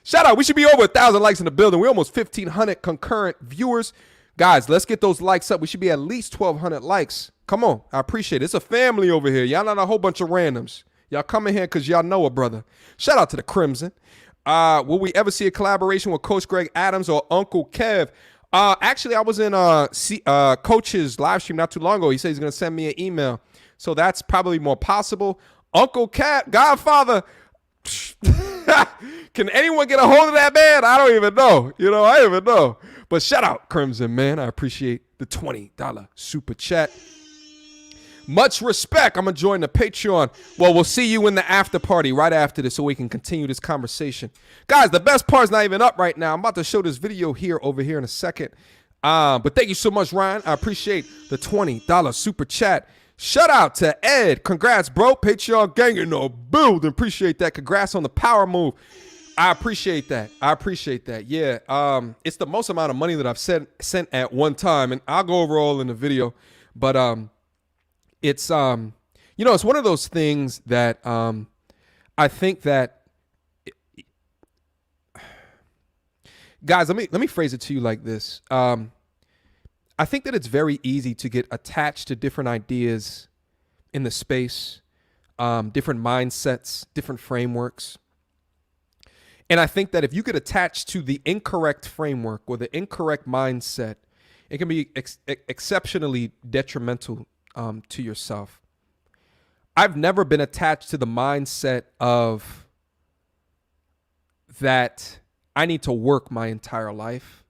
Shout out. We should be over 1,000 likes in the building. We're almost 1,500 concurrent viewers. Guys, let's get those likes up. We should be at least 1,200 likes. Come on. I appreciate it. It's a family over here. Y'all not a whole bunch of randoms. Y'all come in here because y'all know a brother. Shout out to the Crimson. Will we ever see a collaboration with Coach Greg Adams or Uncle Kev? Actually, I was in Coach's live stream not too long ago. He said he's going to send me an email. So that's probably more possible. Uncle Cat, Godfather, Can anyone get a hold of that man? I don't even know. I don't even know. But shout out Crimson, man. I appreciate the $20 super chat. Much respect. I'm going to join the Patreon. Well, we'll see you in the after party right after this so we can continue this conversation. Guys, the best part's not even up right now. I'm about to show this video over here in a second. But thank you so much, Ryan. I appreciate the $20 super chat. Shout out to Ed. Congrats, bro. Patreon gang in the building. Appreciate that. Congrats on the power move. I appreciate that. Yeah. It's the most amount of money that I've sent at one time, and I'll go over all in the video. But it's it's one of those things that I think that guys, let me phrase it to you like this. I think that it's very easy to get attached to different ideas in the space, different mindsets, different frameworks. And I think that if you get attached to the incorrect framework or the incorrect mindset, it can be exceptionally detrimental to yourself. I've never been attached to the mindset of that I need to work my entire life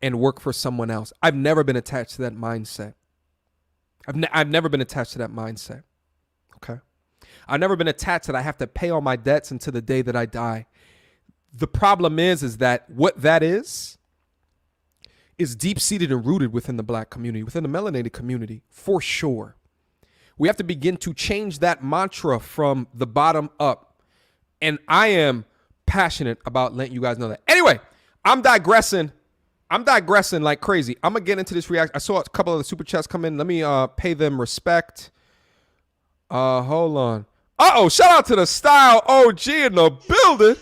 and work for someone else. I've never been attached to that mindset. I've never been attached to that mindset. Okay. I've never been attached that I have to pay all my debts until the day that I die. The problem is that what that is deep-seated and rooted within the Black community, within the melanated community, for sure. We have to begin to change that mantra from the bottom up. And I am passionate about letting you guys know that. Anyway, I'm digressing like crazy. I'm going to get into this reaction. I saw a couple of the super chats come in. Let me pay them respect. Hold on. Shout out to the Style OG in the building.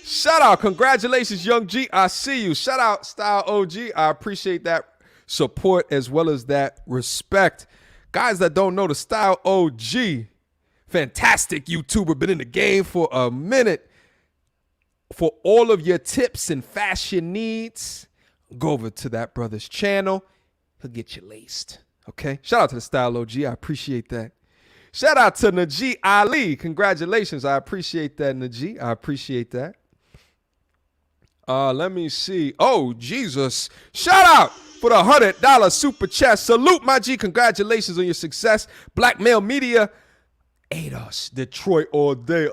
Shout out. Congratulations, Young G. I see you. Shout out, Style OG. I appreciate that support as well as that respect. Guys that don't know, the Style OG, fantastic YouTuber, been in the game for a minute. For all of your tips and fashion needs, go over to that brother's channel. He'll get you laced. Okay? Shout out to the Style OG. I appreciate that. Shout out to Najee Ali. Congratulations. I appreciate that, Najee. I appreciate that. Let me see. Oh, Jesus. Shout out for the $100 super chat. Salute, my G. Congratulations on your success. Black Male Media ate us. Detroit all day.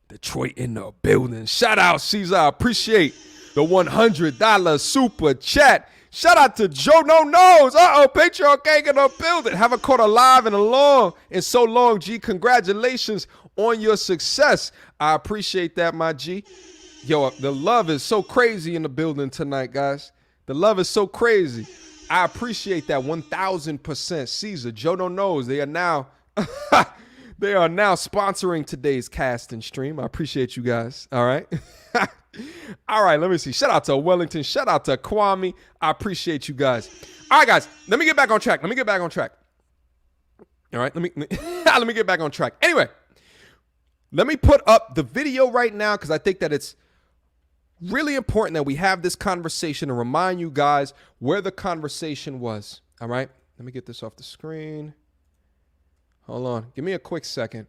Detroit in the building. Shout out, Caesar. I appreciate the $100 super chat. Shout out to Joe No Knows. Patreon gang in the building. Haven't caught a live in so long, G. Congratulations on your success. I appreciate that, my G. Yo, the love is so crazy in the building tonight, guys. The love is so crazy. I appreciate that 1,000%. Caesar, Joe No Knows. They are now sponsoring today's cast and stream. I appreciate you guys. All right. All right, let me see. Shout out to Wellington. Shout out to Kwame. I appreciate you guys. All right, guys, let me get back on track. All right, let me get back on track. Anyway, let me put up the video right now because I think that it's really important that we have this conversation and remind you guys where the conversation was. All right, let me get this off the screen. Hold on. Give me a quick second.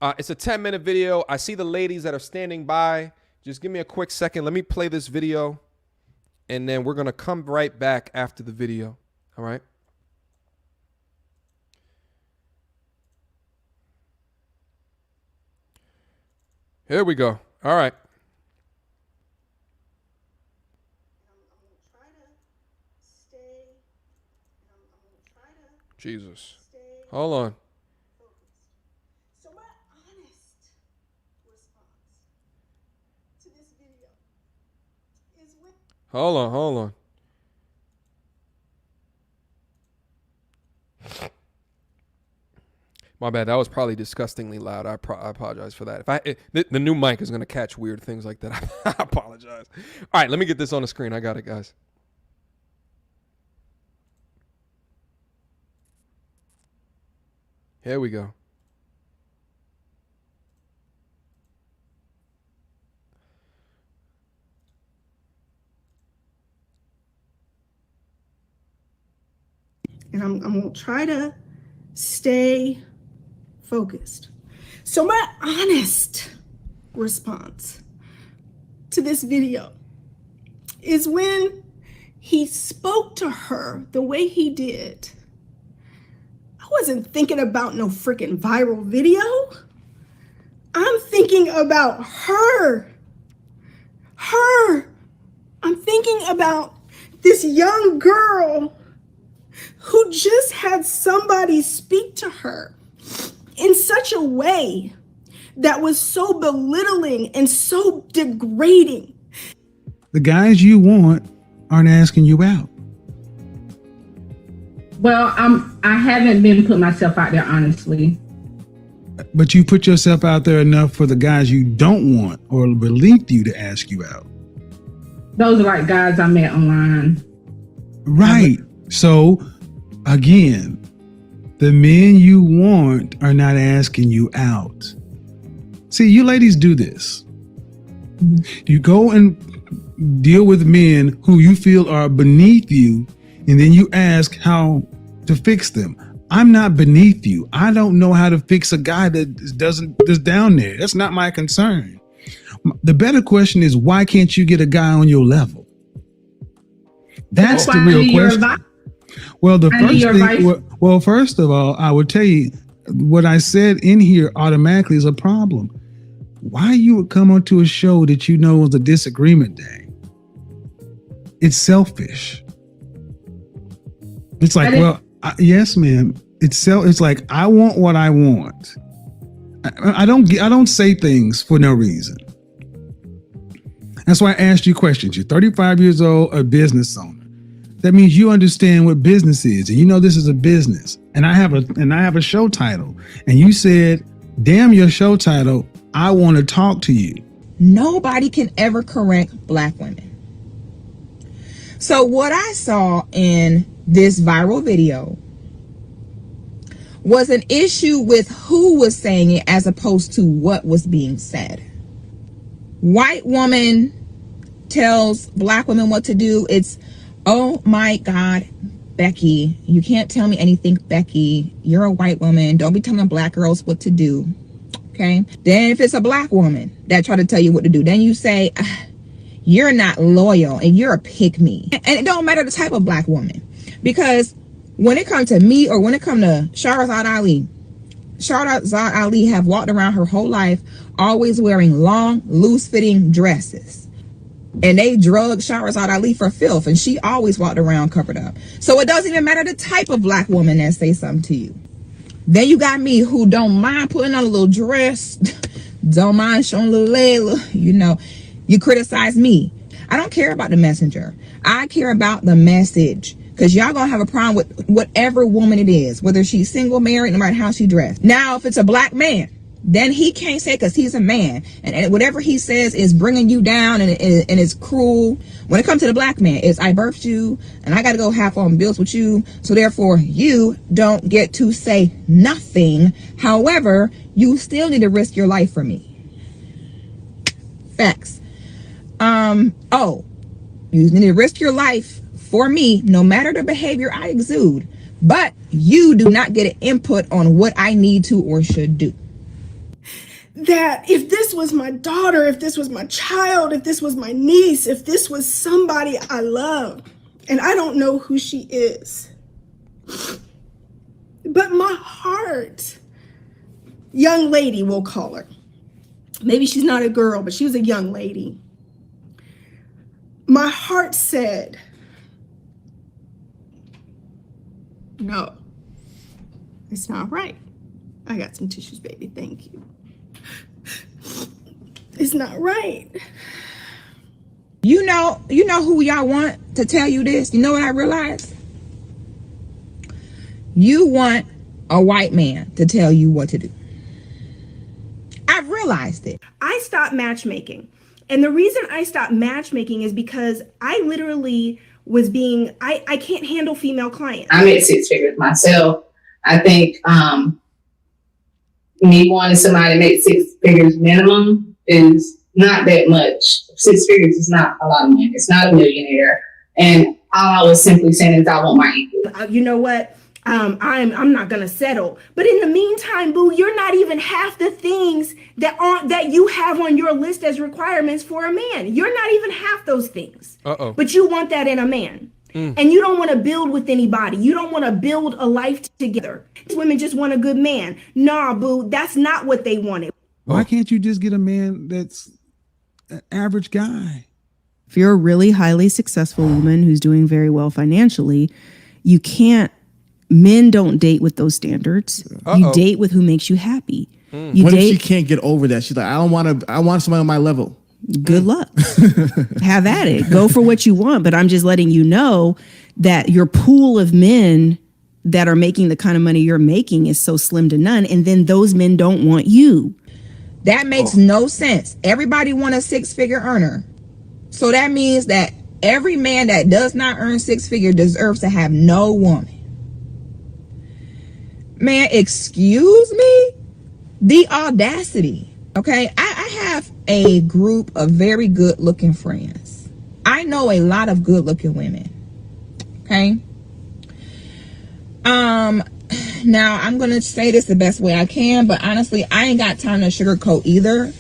It's a 10-minute video. I see the ladies that are standing by. Just give me a quick second. Let me play this video, and then we're going to come right back after the video. All right? Here we go. All right. Jesus. Hold on. So my honest response to this video is with Hold on. My bad. That was probably disgustingly loud. I apologize for that. The new mic is going to catch weird things like that. I apologize. All right, let me get this on the screen. I got it, guys. Here we go. and I'm going to try to stay focused. So my honest response to this video is when he spoke to her the way he did. I wasn't thinking about no freaking viral video. I'm thinking about her. I'm thinking about this young girl who just had somebody speak to her in such a way that was so belittling and so degrading. The guys you want aren't asking you out. Well, I haven't been putting myself out there, honestly. But you put yourself out there enough for the guys you don't want or beneath you to ask you out. Those are like guys I met online. Right. So again, the men you want are not asking you out. See, you ladies do this. You go and deal with men who you feel are beneath you, and then you ask how to fix them. I'm not beneath you. I don't know how to fix a guy that's down there. That's not my concern. The better question is, why can't you get a guy on your level? That's the real question. Well, the first thing, well, first of all, I would tell you what I said in here automatically is a problem. Why you would come onto a show that you know is a disagreement day? It's selfish. It's like, well, yes, ma'am. It's like, I want what I want. I don't say things for no reason. That's why I asked you questions. You're 35 years old, a business owner. That means you understand what business is, and you know this is a business. And I have a show title. And you said, "Damn your show title, I want to talk to you." Nobody can ever correct Black women. So what I saw in this viral video was an issue with who was saying it as opposed to what was being said. White woman tells Black women what to do. It's, "Oh my God, Becky, you can't tell me anything, Becky. You're a white woman. Don't be telling Black girls what to do." Okay. Then if it's a Black woman that try to tell you what to do, then you say, "You're not loyal and you're a pick me." And it don't matter the type of Black woman, because when it comes to me or when it comes to Shahrazad Ali have walked around her whole life always wearing long, loose-fitting dresses. And they drug Shahrazad Ali for filth, and she always walked around covered up. So it doesn't even matter the type of Black woman that say something to you. Then you got me who don't mind putting on a little dress, don't mind showing a little leg, you know. You criticize me. I don't care about the messenger. I care about the message. Because y'all gonna have a problem with whatever woman it is, whether she's single, married, no matter how she dressed. Now, if it's a Black man, then he can't say, because he's a man, and whatever he says is bringing you down and it's cruel. When it comes to the Black man, it's, "I birthed you and I got to go half on bills with you, so therefore you don't get to say nothing. However, you still need to risk your life for me." Facts. Oh, you need to risk your life for me, no matter the behavior I exude, but you do not get an input on what I need to or should do. That if this was my daughter, if this was my child, if this was my niece, if this was somebody I love, and I don't know who she is, but my heart, young lady, we'll call her. Maybe she's not a girl, but she was a young lady. My heart said, "No, it's not right." I got some tissues, baby. Thank you. It's not right. You know who y'all want to tell you this? You know what I realized? You want a white man to tell you what to do. I've realized it. I stopped matchmaking. And the reason I stopped matchmaking is because I literally was I can't handle female clients. I made 6 figures myself. I think me wanting somebody to make 6 figures minimum is not that much. 6 figures is not a lot of money. It's not a millionaire. And all I was simply saying is I want my equal. You know what? I'm not gonna settle. But in the meantime, boo, you're not even half the things that you have on your list as requirements for a man. You're not even half those things. But you want that in a man. And you don't want to build with anybody. You don't want to build a life together. Women just want a good man. Nah, boo, that's not what they wanted. Why can't you just get a man that's an average guy? If you're a really highly successful woman who's doing very well financially, you can't, men don't date with those standards. You date with who makes you happy. What if she can't get over that? She's like, I want somebody on my level. Good luck. Have at it. Go for what you want. But I'm just letting you know that your pool of men that are making the kind of money you're making is so slim to none. And then those men don't want you. That makes no sense. Everybody want a 6-figure earner. So that means that every man that does not earn 6-figure deserves to have no woman. Man, excuse me? The audacity. Okay, I have a group of very good looking friends. I know a lot of good looking women. Okay. Now I'm going to say this the best way I can, but honestly, I ain't got time to sugarcoat either,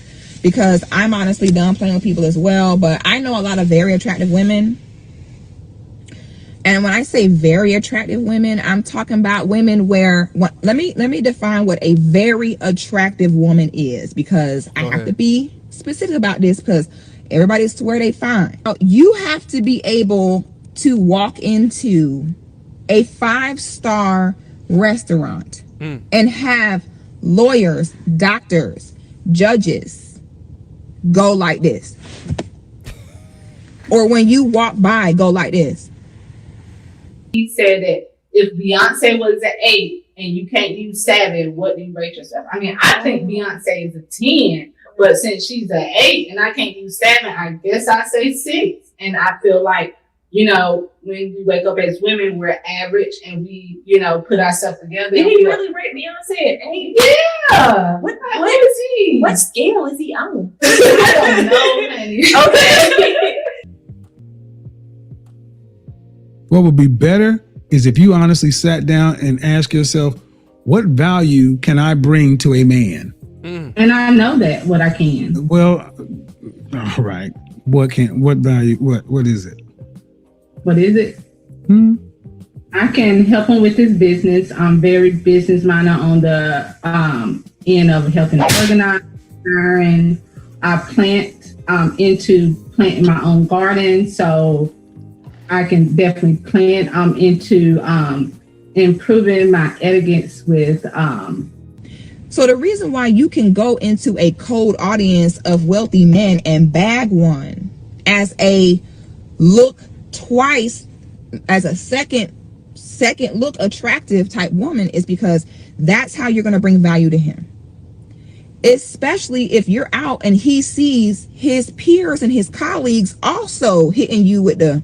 because I'm honestly done playing with people as well. But I know a lot of very attractive women. And when I say very attractive women, I'm talking about women where, let me define what a very attractive woman is, because I have to be specific about this, because everybody's to where they find. You have to be able to walk into a 5-star restaurant and have lawyers, doctors, judges go like this. Or when you walk by, go like this. He said that if Beyonce was an 8 and you can't use 7, what do you rate yourself? I mean, I think Beyonce is a 10, but since she's an 8 and I can't use 7, I guess I say 6. And I feel like, you know, when we wake up as women, we're average and we, you know, put ourselves together. Did he really rate Beyonce at 8? Yeah. What is he? What scale is he on? I don't know, honey. Okay. What would be better is if you honestly sat down and asked yourself, what value can I bring to a man? And I know that what I can. Well, all right. What value? What is it? What is it? I can help him with his business. I'm very business minded on the end of helping organize, and I plant into planting my own garden, so I can definitely plan into improving my elegance with So the reason why you can go into a cold audience of wealthy men and bag one as a look twice, as a second look attractive type woman, is because that's how you're going to bring value to him. Especially if you're out and he sees his peers and his colleagues also hitting you with the.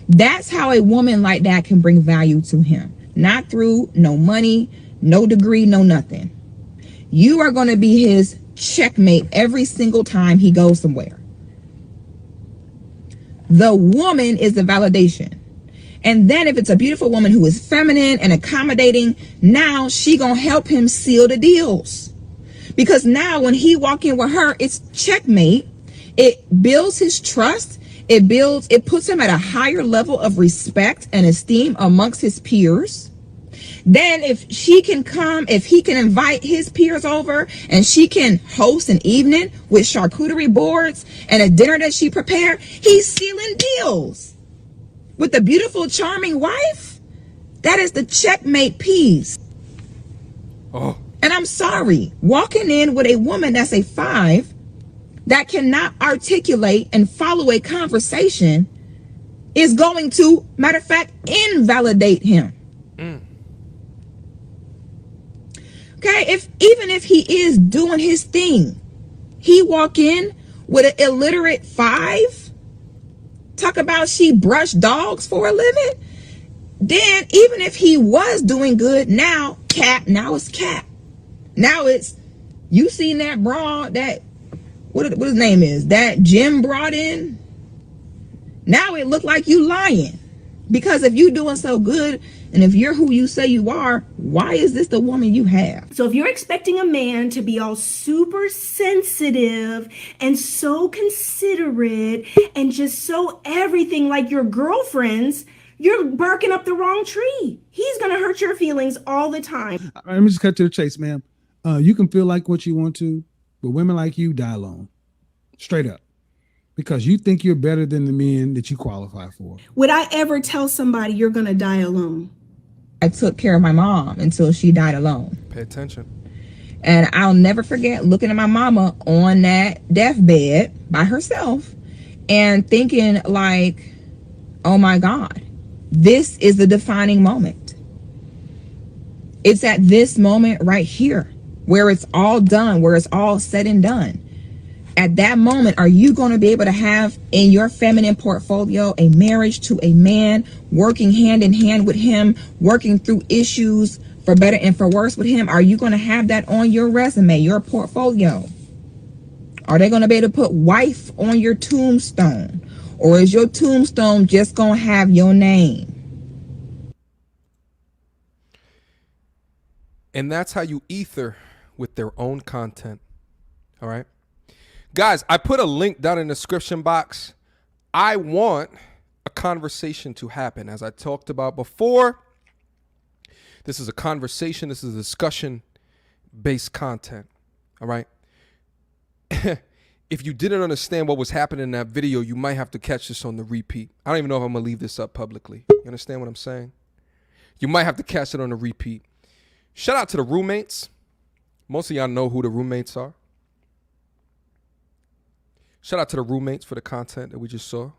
That's how a woman like that can bring value to him. Not through no money, no degree, no nothing. You are going to be his checkmate every single time he goes somewhere. The woman is the validation. And then if it's a beautiful woman who is feminine and accommodating, now she gonna help him seal the deals. Because now when he walk in with her, it's checkmate. It builds his trust. It puts him at a higher level of respect and esteem amongst his peers. Then if he can invite his peers over and she can host an evening with charcuterie boards and a dinner that she prepared, he's sealing deals. With a beautiful, charming wife, that is the checkmate piece. And I'm sorry, walking in with a woman that's a 5 that cannot articulate and follow a conversation is going to, matter of fact, invalidate him. Okay, even if he is doing his thing, he walk in with an illiterate 5, talk about she brushed dogs for a living, then even if he was doing good, now it's cap. Now it's, you seen that broad, that, what his name is, that Jim brought in? Now it looked like you lying. Because if you're doing so good and if you're who you say you are, why is this the woman you have? So if you're expecting a man to be all super sensitive and so considerate and just so everything like your girlfriends, you're barking up the wrong tree. He's going to hurt your feelings all the time. All right, let me just cut to the chase, ma'am. You can feel like what you want to, but women like you die alone. Straight up. Because you think you're better than the men that you qualify for. Would I ever tell somebody you're going to die alone? I took care of my mom until she died alone. Pay attention. And I'll never forget looking at my mama on that deathbed by herself and thinking like, oh my God, this is the defining moment. It's at this moment right here where it's all done, where it's all said and done. At that moment, are you going to be able to have in your feminine portfolio a marriage to a man, working hand in hand with him, working through issues for better and for worse with him? Are you going to have that on your resume, your portfolio? Are they going to be able to put wife on your tombstone? Or is your tombstone just going to have your name? And that's how you ether with their own content. All right. Guys, I put a link down in the description box. I want a conversation to happen. As I talked about before, this is a conversation. This is a discussion-based content. All right. If you didn't understand what was happening in that video, you might have to catch this on the repeat. I don't even know if I'm going to leave this up publicly. You understand what I'm saying? You might have to catch it on the repeat. Shout out to the roommates. Most of y'all know who the roommates are. Shout out to the roommates for the content that we just saw.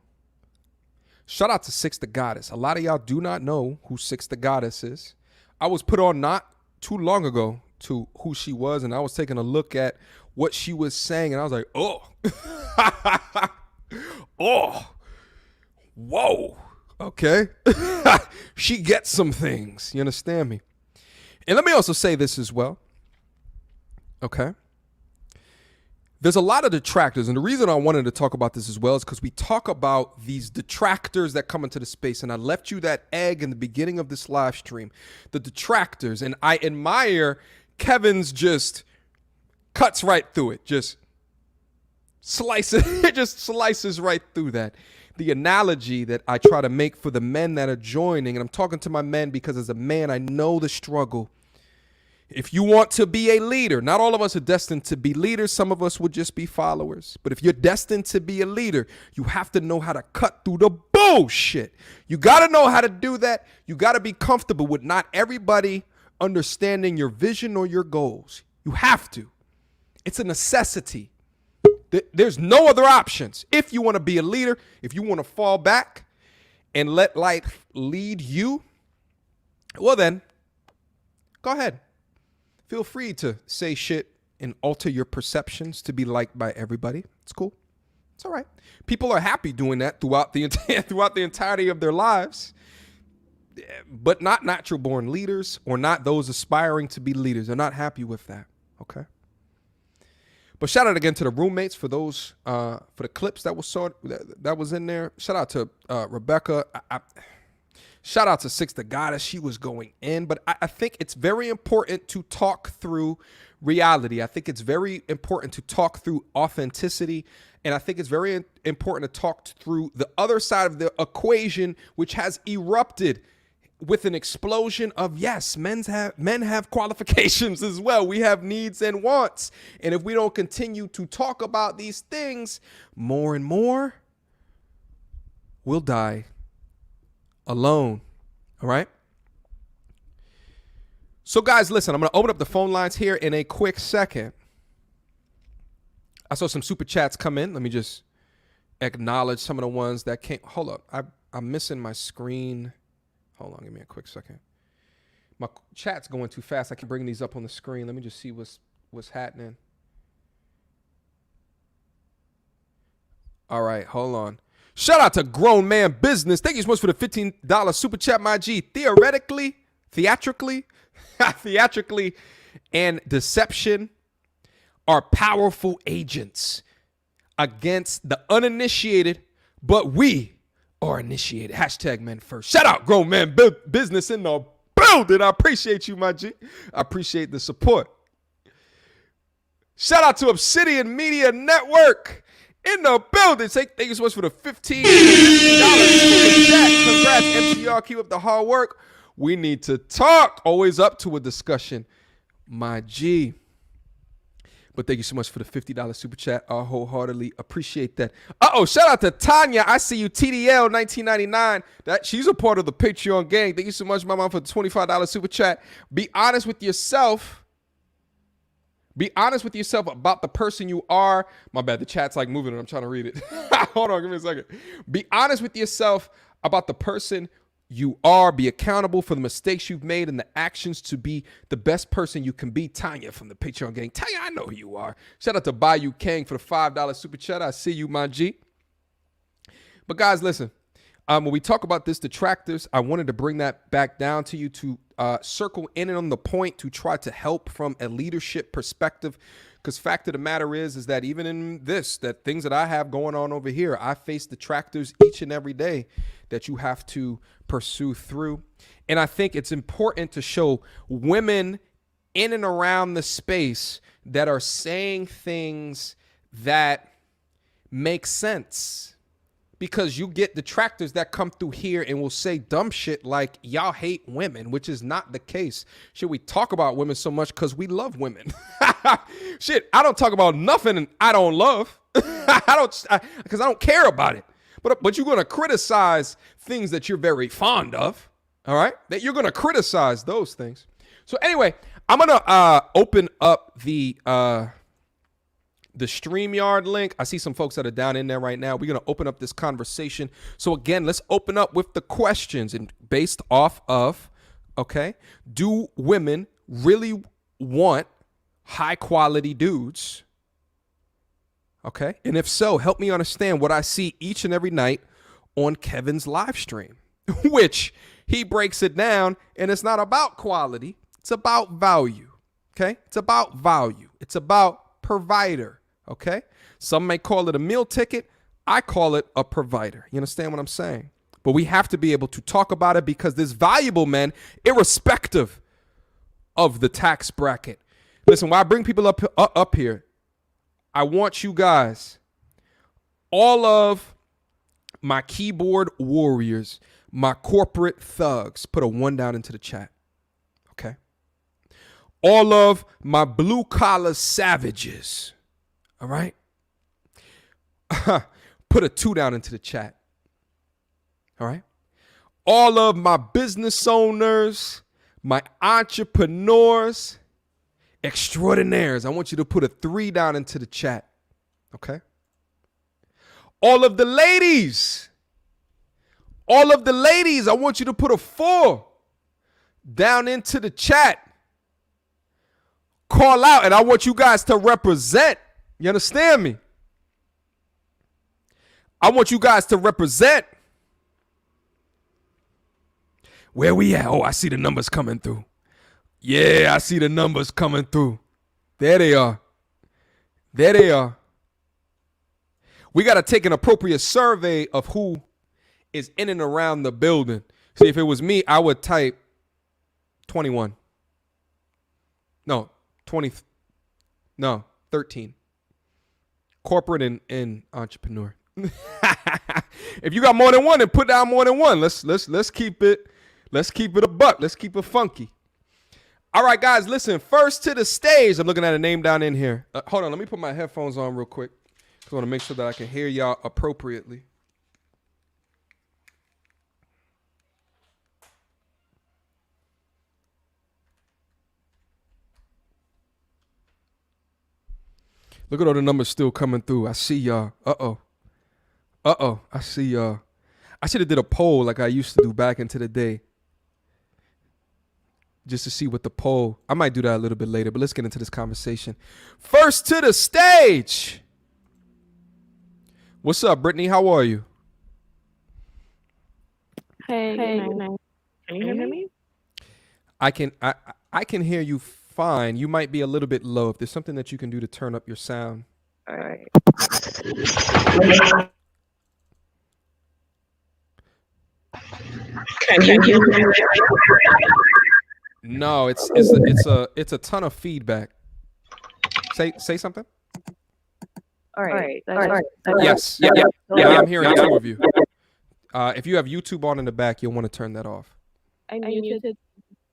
Shout out to Six the Goddess. A lot of y'all do not know who Six the Goddess is. I was put on not too long ago to who she was, and I was taking a look at what she was saying, and I was like, oh. Oh. Whoa. Okay. She gets some things. You understand me? And let me also say this as well. Okay. There's a lot of detractors, and the reason I wanted to talk about this as well is because we talk about these detractors that come into the space, and I left you that egg in the beginning of this live stream, the detractors, and I admire Kevin's just cuts right through it, just slices, it just slices right through that. The analogy that I try to make for the men that are joining, and I'm talking to my men because as a man, I know the struggle. If you want to be a leader, not all of us are destined to be leaders. Some of us would just be followers. But if you're destined to be a leader, you have to know how to cut through the bullshit. You got to know how to do that. You got to be comfortable with not everybody understanding your vision or your goals. You have to. It's a necessity. There's no other options. If you want to be a leader, if you want to fall back and let life lead you, well then, go ahead. Feel free to say shit and alter your perceptions to be liked by everybody. It's cool. It's all right. People are happy doing that throughout the entirety of their lives, but not natural born leaders or not those aspiring to be leaders. They're not happy with that. Okay. But shout out again to the roommates for those for the clips that was in there. Shout out to Rebecca. Shout out to Six the Goddess. She was going in. But I think it's very important to talk through reality. I think it's very important to talk through authenticity. And I think it's very important to talk through the other side of the equation, which has erupted with an explosion of, yes, men have qualifications as well. We have needs and wants. And if we don't continue to talk about these things more and more, we'll die alone. All right. So guys, listen, I'm going to open up the phone lines here in a quick second. I saw some super chats come in. Let me just acknowledge some of the ones that came. Hold up. I'm missing my screen. Hold on. Give me a quick second. My chat's going too fast. I can bring these up on the screen. Let me just see what's happening. All right. Hold on. Shout out to Grown Man Business. Thank you so much for the $15 super chat, my G. Theatrically, and deception are powerful agents against the uninitiated, but we are initiated. Hashtag men first. Shout out grown man business in the building. I appreciate you, my G. I appreciate the support. Shout out to Obsidian Media Network in the building. Thank you so much for the $15. Congrats, MTR. Keep up the hard work. We need to talk. Always up to a discussion, my G. But thank you so much for the $50 super chat. I wholeheartedly appreciate that. Shout out to Tanya. I see you, TDL 1999. She's a part of the Patreon gang. Thank you so much, my mom, for the $25 super chat. Be honest with yourself. Be honest with yourself about the person you are. My bad, the chat's like moving and I'm trying to read it. Hold on, give me a second. Be honest with yourself about the person you are. Be accountable for the mistakes you've made and the actions to be the best person you can be. Tanya from the Patreon gang. Tanya, I know who you are. Shout out to Bayou Kang for the $5 super chat. I see you, my G. But guys, listen. When we talk about this detractors, I wanted to bring that back down to you to circle in and on the point to try to help from a leadership perspective. Because fact of the matter is that even in this, that things that I have going on over here, I face detractors each and every day that you have to pursue through. And I think it's important to show women in and around the space that are saying things that make sense. Because you get detractors that come through here and will say dumb shit like y'all hate women, which is not the case. Should we talk about women so much because we love women? Shit, I don't talk about nothing I don't love. Because I don't care about it. But you're going to criticize things that you're very fond of, all right? That you're going to criticize those things. So anyway, I'm going to open up the StreamYard link. I see some folks that are down in there right now. We're going to open up this conversation. So again, let's open up with the questions and based off of, okay, do women really want high quality dudes? Okay. And if so, help me understand what I see each and every night on Kevin's live stream, which he breaks it down and it's not about quality. It's about value. Okay. It's about value. It's about provider. Okay. Some may call it a meal ticket. I call it a provider. You understand what I'm saying? But we have to be able to talk about it because there's valuable men, irrespective of the tax bracket. Listen, when I bring people up here, I want you guys, all of my keyboard warriors, my corporate thugs, put a 1 down into the chat. Okay. All of my blue collar savages. All right. Put a 2 down into the chat. All right. All of my business owners, my entrepreneurs, extraordinaires, I want you to put a 3 down into the chat. Okay. All of the ladies, I want you to put a 4 down into the chat. Call out, and I want you guys to represent. You understand me? I want you guys to represent. Where we at? Oh, I see the numbers coming through. Yeah, I see the numbers coming through. There they are. There they are. We got to take an appropriate survey of who is in and around the building. See, if it was me, I would type 21. No, 20. No, 13. Corporate and entrepreneur. If you got more than one, then put down more than one. Let's keep it a buck. Let's keep it funky. All right, guys, listen. First to the stage. I'm looking at a name down in here. Hold on, let me put my headphones on real quick. I want to make sure that I can hear y'all appropriately. Look at all the numbers still coming through. I see y'all. I see y'all. I should have did a poll like I used to do back into the day. Just to see what the poll. I might do that a little bit later, but let's get into this conversation. First to the stage. What's up, Brittany? How are you? Hey, good night. Can you hear me? I can hear you fine. You might be a little bit low. If there's something that you can do to turn up your sound. All right. Can you hear me? No, it's a ton of feedback. Say something. All right. Yes. Yeah, I'm hearing two of you. If you have YouTube on in the back, you'll want to turn that off. I muted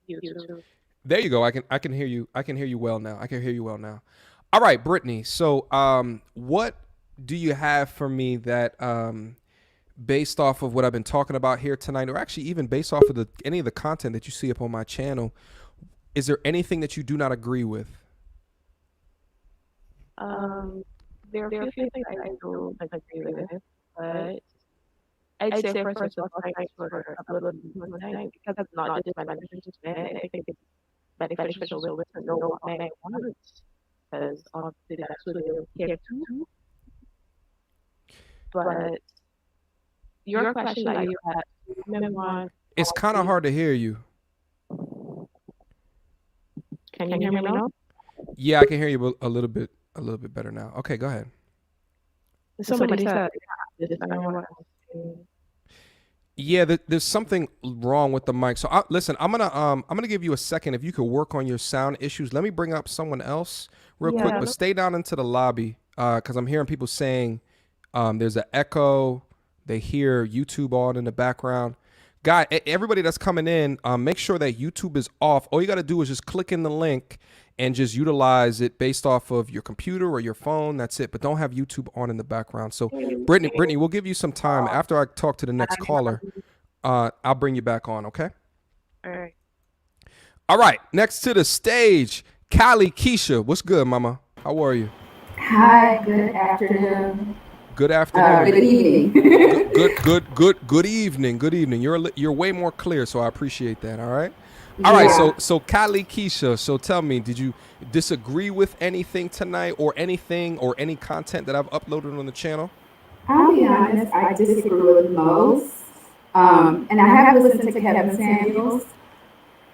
YouTube. There you go. I can hear you. I can hear you well now. All right, Brittany. So, what do you have for me that, based off of what I've been talking about here tonight, or actually even based off of any of the content that you see up on my channel, is there anything that you do not agree with? There are a few things I don't agree with, but I'd say first of all, thanks for uploading tonight, because it's not just beneficial to men. I think it's beneficial to know what men want, because obviously that's what they care too. But your question that you had, men want. It's kind of hard to hear you. Can you hear me now? Yeah, I can hear you a little bit better now. Okay, go ahead. Somebody said, yeah, there's something wrong with the mic. So listen, I'm gonna give you a second if you could work on your sound issues. Let me bring up someone else real quick, but stay down into the lobby because I'm hearing people saying there's an echo. They hear YouTube on in the background. Guy, everybody that's coming in, make sure that YouTube is off. All you got to do is just click in the link and just utilize it based off of your computer or your phone. That's it. But don't have YouTube on in the background. So, Brittany, we'll give you some time. After I talk to the next caller, I'll bring you back on, okay? All right. All right. Next to the stage, Callie Keisha. What's good, mama? How are you? Hi, good afternoon. Good afternoon. Good evening. Good evening. Good evening. You're way more clear, so I appreciate that. All right. All right. So Callie Keisha. So tell me, did you disagree with anything tonight, or anything, or any content that I've uploaded on the channel? I'll be honest, I disagree with most. And I have listened to Kevin Samuels.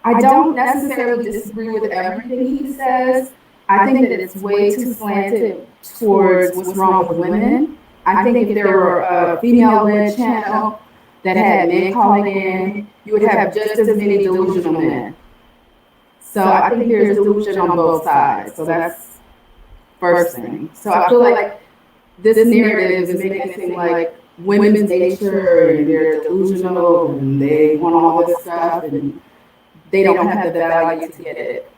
I don't necessarily disagree with everything he says. I think that it's way too slanted towards what's wrong with women. I think if there were a female-led channel that had men calling in, you would have just as many delusional men. So I think there's delusion on both sides. So that's first thing. So I feel like this narrative is making it seem like women's nature and they're delusional and they want all this stuff and they don't have the value to get it.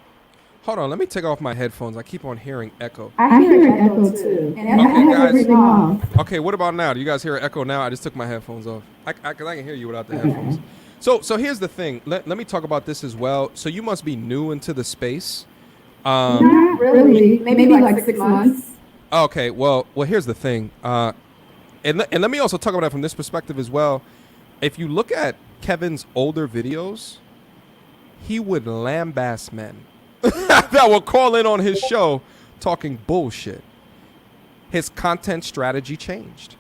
Hold on, let me take off my headphones. I keep on hearing echo. I hear an echo too. And Okay, I have everything off. Okay, what about now? Do you guys hear an echo now? I just took my headphones off. I can hear you without the headphones. So here's the thing. Let me talk about this as well. So you must be new into the space. Not really. Maybe like 6 months. Okay, well, here's the thing. And let me also talk about it from this perspective as well. If you look at Kevin's older videos, he would lambaste men that will call in on his show talking bullshit. His content strategy changed.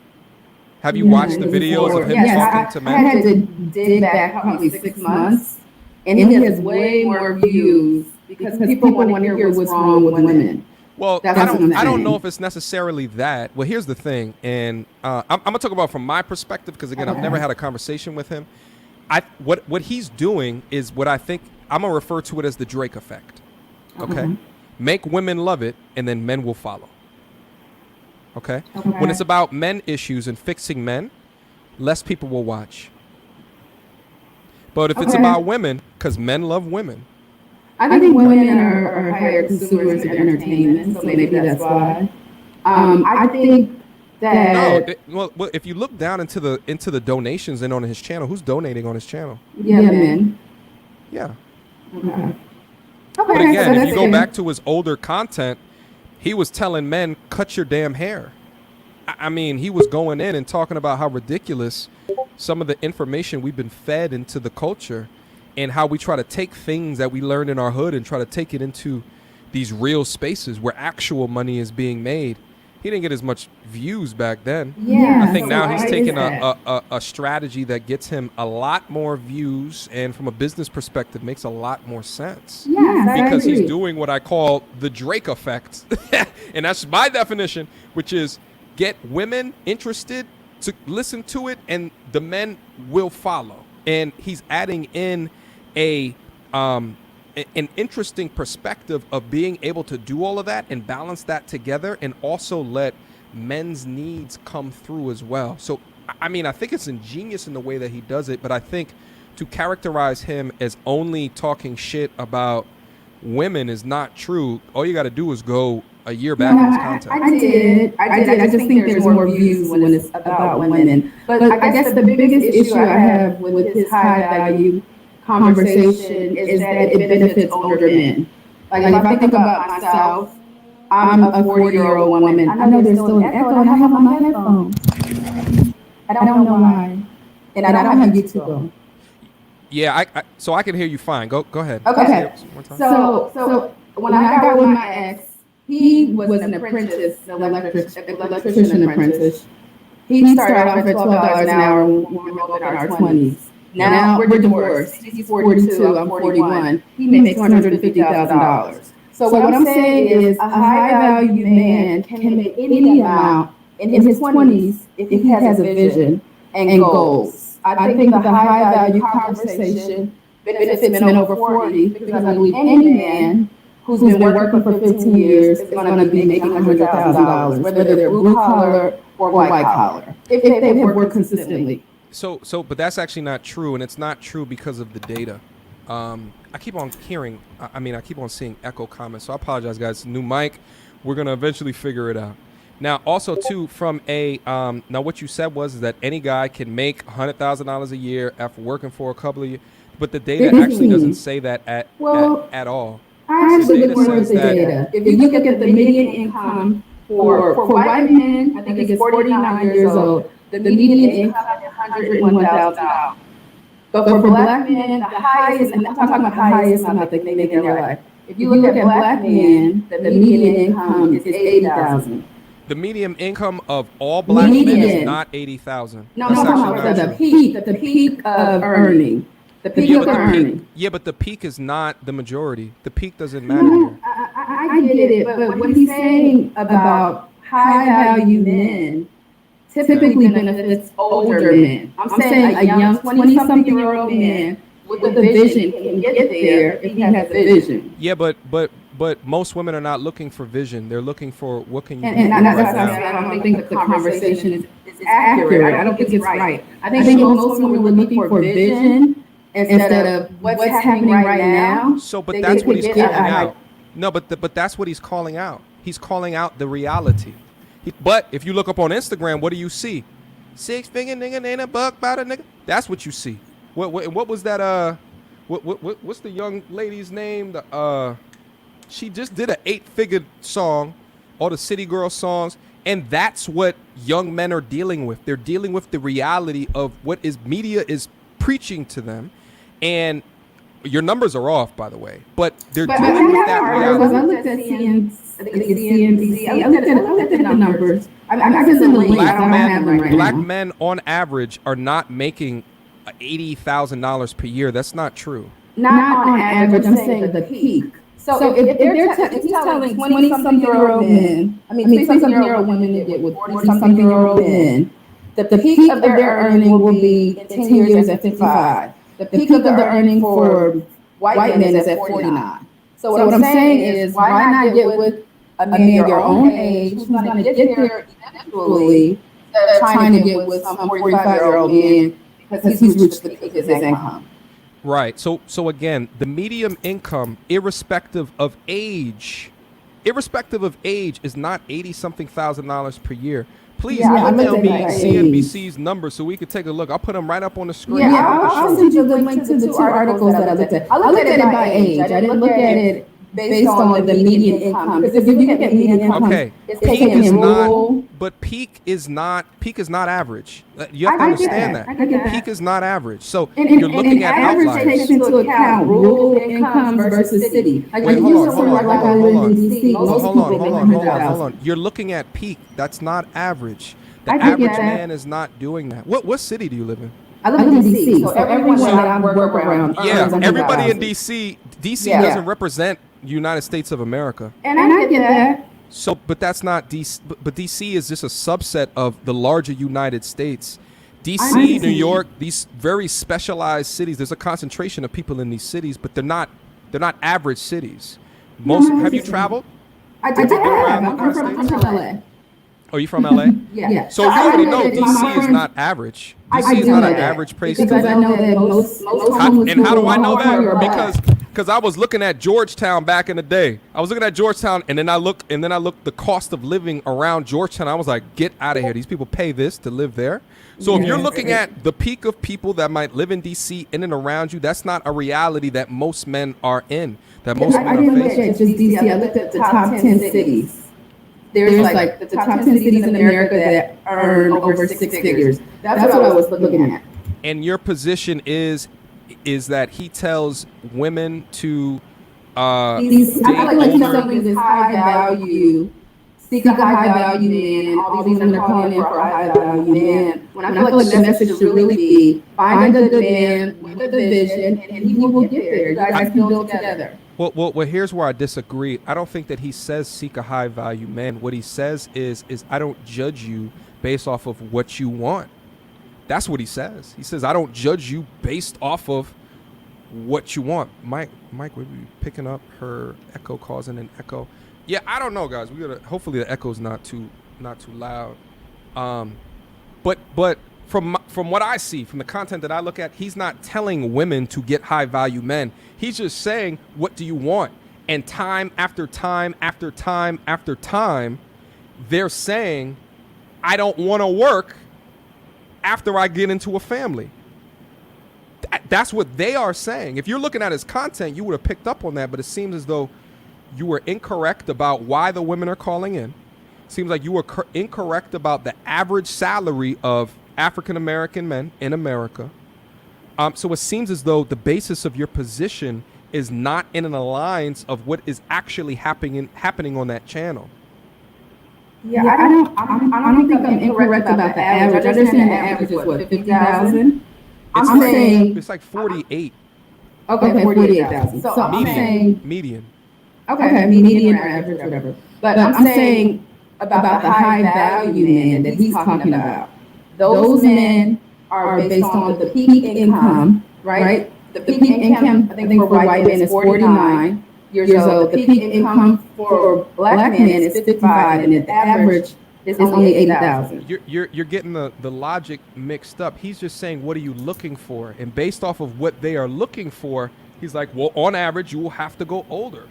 Have you watched the videos of him talking to men? I had to dig back probably 6 months, and he has way more views because people want to hear what's wrong with women. Well, I don't know if it's necessarily that. Well, here's the thing, and I'm gonna talk about from my perspective because again, I've never had a conversation with him. What he's doing is what I think I'm gonna refer to it as the Drake effect. Okay, make women love it, and then men will follow. Okay, when it's about men issues and fixing men, less people will watch. But if it's about women, because men love women. I think women are higher consumers of entertainment, so maybe that's why. I think that well, if you look down into the donations and on his channel, who's donating on his channel? Yeah, men. Yeah. Okay. But again, if you go back to his older content, he was telling men, cut your damn hair. I mean, he was going in and talking about how ridiculous some of the information we've been fed into the culture and how we try to take things that we learned in our hood and try to take it into these real spaces where actual money is being made. He didn't get as much views back then. Yeah, I think now he's taking a strategy that gets him a lot more views and from a business perspective makes a lot more sense. Yes, because he's doing what I call the Drake effect. And that's my definition, which is get women interested to listen to it and the men will follow. and he's adding in a an interesting perspective of being able to do all of that and balance that together, and also let men's needs come through as well. So I mean, I think it's ingenious in the way that he does it, but I think to characterize him as only talking shit about women is not true. All you got to do is go a year back in his content. I did. I just think there's more views when it's about women. But I guess the biggest issue I have with his high value conversation is that it benefits older men. Like if I think about myself, I'm a 40-year-old woman. I know there's still an echo, and I have on my headphones. I don't know why, and I don't have YouTube on. Yeah, so I can hear you fine. Go ahead. Okay. So when I got with my ex, he was an apprentice, an electrician apprentice. He started off at $12 an hour when we were both in our 20s. Now we're divorced. He's 42, I'm 41. He makes $250,000. So what I'm saying is a high value man can make any amount in his 20s if he has a vision and goals. I think the high value conversation benefits men over 40 because I believe any man who's been working for 15 years is going to be making $100,000, whether they're blue collar or white collar, if they have worked consistently. But that's actually not true, and it's not true because of the data. I keep on hearing, I keep on seeing echo comments, so I apologize, guys. New mic, we're going to eventually figure it out. Now, also, too, from now what you said was that any guy can make $100,000 a year after working for a couple of years, but the data actually doesn't say that at all. I actually look more at the data. If you look at the median income for white men, I think it's 49 years old. The median income is $101,000. But for black men, the highest, and I'm talking about the highest amount they make in their life. If you look at black men, the median income is $80,000. The median income of all black men is not $80,000. No, the peak of earning. The peak of earning. Yeah, but the peak is not the majority. The peak doesn't matter here. I get it, but what he's saying about high value men typically benefits older men. I'm saying a young 20-something-year-old man with a vision can get there if he has a vision. Yeah, but most women are not looking for vision. They're looking for what can you do and right that's now. I don't think the conversation is accurate. I don't think it's right. I think most women are looking for vision instead of what's happening right now. So, but that's what he's calling out. No, but that's what he's calling out. He's calling out the reality. But if you look up on Instagram, what do you see? 6-figure nigga ain't a buck about a nigga. That's what you see. What was that? What's the young lady's name? She just did an 8-figure song, all the City Girl songs, and that's what young men are dealing with. They're dealing with the reality of what is media is preaching to them, and your numbers are off, by the way. But they're dealing with that reality. I looked at CNBC. I looked at the numbers. I can send the link. I don't have them right now. Black men, on average, are not making $80,000 per year. That's not true. Not on average. I'm saying the peak. So if he's telling 20-something-year-old men, 20-something-year-old women to get with 40-something-year-old men, the peak of their earning will be in 10 years at 55. The peak of the earning for white men is at 49. So what I'm saying is, why not get with a man your own age who's going to get there eventually, instead of trying to get with some 45-year-old man because he's reached the peak of his income. Right. So again, the median income, irrespective of age, is not $80-something thousand per year. Please email me CNBC's numbers so we can take a look. I'll put them right up on the screen. Yeah, I'll send you the link to the 2 articles that I looked at. I looked at it by age. I didn't look at it based on the median income. Because if you look at median income, it's taken in rural. But peak is not average. You have to understand that. Peak is not average. So you're looking at outliers. Average takes into account rural incomes versus city. Like I live in DC. Hold on. You're looking at peak. That's not average. The average man is not doing that. What city do you live in? I live in DC. So everyone that I work around. Yeah, everybody in DC doesn't represent United States of America. And I get that. So, but that's not DC. But DC is just a subset of the larger United States. DC, New York, these very specialized cities. There's a concentration of people in these cities, but they're not average cities. Most have you traveled? I did. I'm from LA. Oh, you from LA? Yeah. So you already know DC is not average. DC is not an average place. Because I know that most And how do I know that? Because I was looking at Georgetown back in the day. I was looking at Georgetown, and then I looked the cost of living around Georgetown. I was like, get out of here. These people pay this to live there. So if you're looking at the peak of people that might live in DC in and around you, that's not a reality that most men are in. That most men I are didn't look facing. at just DC. I looked at the top 10 cities. There's like the top 10 cities in America that earn over six figures. That's what I was looking at. And your position is that he tells women to I feel like he's selling this high value, seek a high value man. All these women are calling in for a high value man. When I feel like the message should really be find a good man with a vision, and he will get there. You guys can build together. Well, here's where I disagree. I don't think that he says seek a high value man. What he says is I don't judge you based off of what you want. That's what he says. He says I don't judge you based off of what you want. Mike, we be picking up her echo, causing an echo. Yeah, I don't know, guys. We gotta. Hopefully the echo's not too loud. But from what I see, from the content that I look at, he's not telling women to get high value men. He's just saying, what do you want? And time after time after time after time, they're saying, I don't want to work after I get into a family. That's what they are saying. If you're looking at his content, you would have picked up on that, but it seems as though you were incorrect about why the women are calling in. It seems like you were incorrect about the average salary of African-American men in America. So it seems as though the basis of your position is not in an alliance of what is actually happening on that channel. Yeah, I don't think I'm incorrect about the average. I understand the average is what, 50,000? I'm saying it's like 48. Okay, 48,000. So I'm saying median. Okay, median or average, whatever. But I'm saying about the high value man that he's talking about. Those men are based on the peak income, right? The peak income, I think for white men is 49 years old. The peak income for black men is 55, and the average is only 80,000. You're getting the logic mixed up. He's just saying, what are you looking for? And based off of what they are looking for, he's like, well, on average, you will have to go older.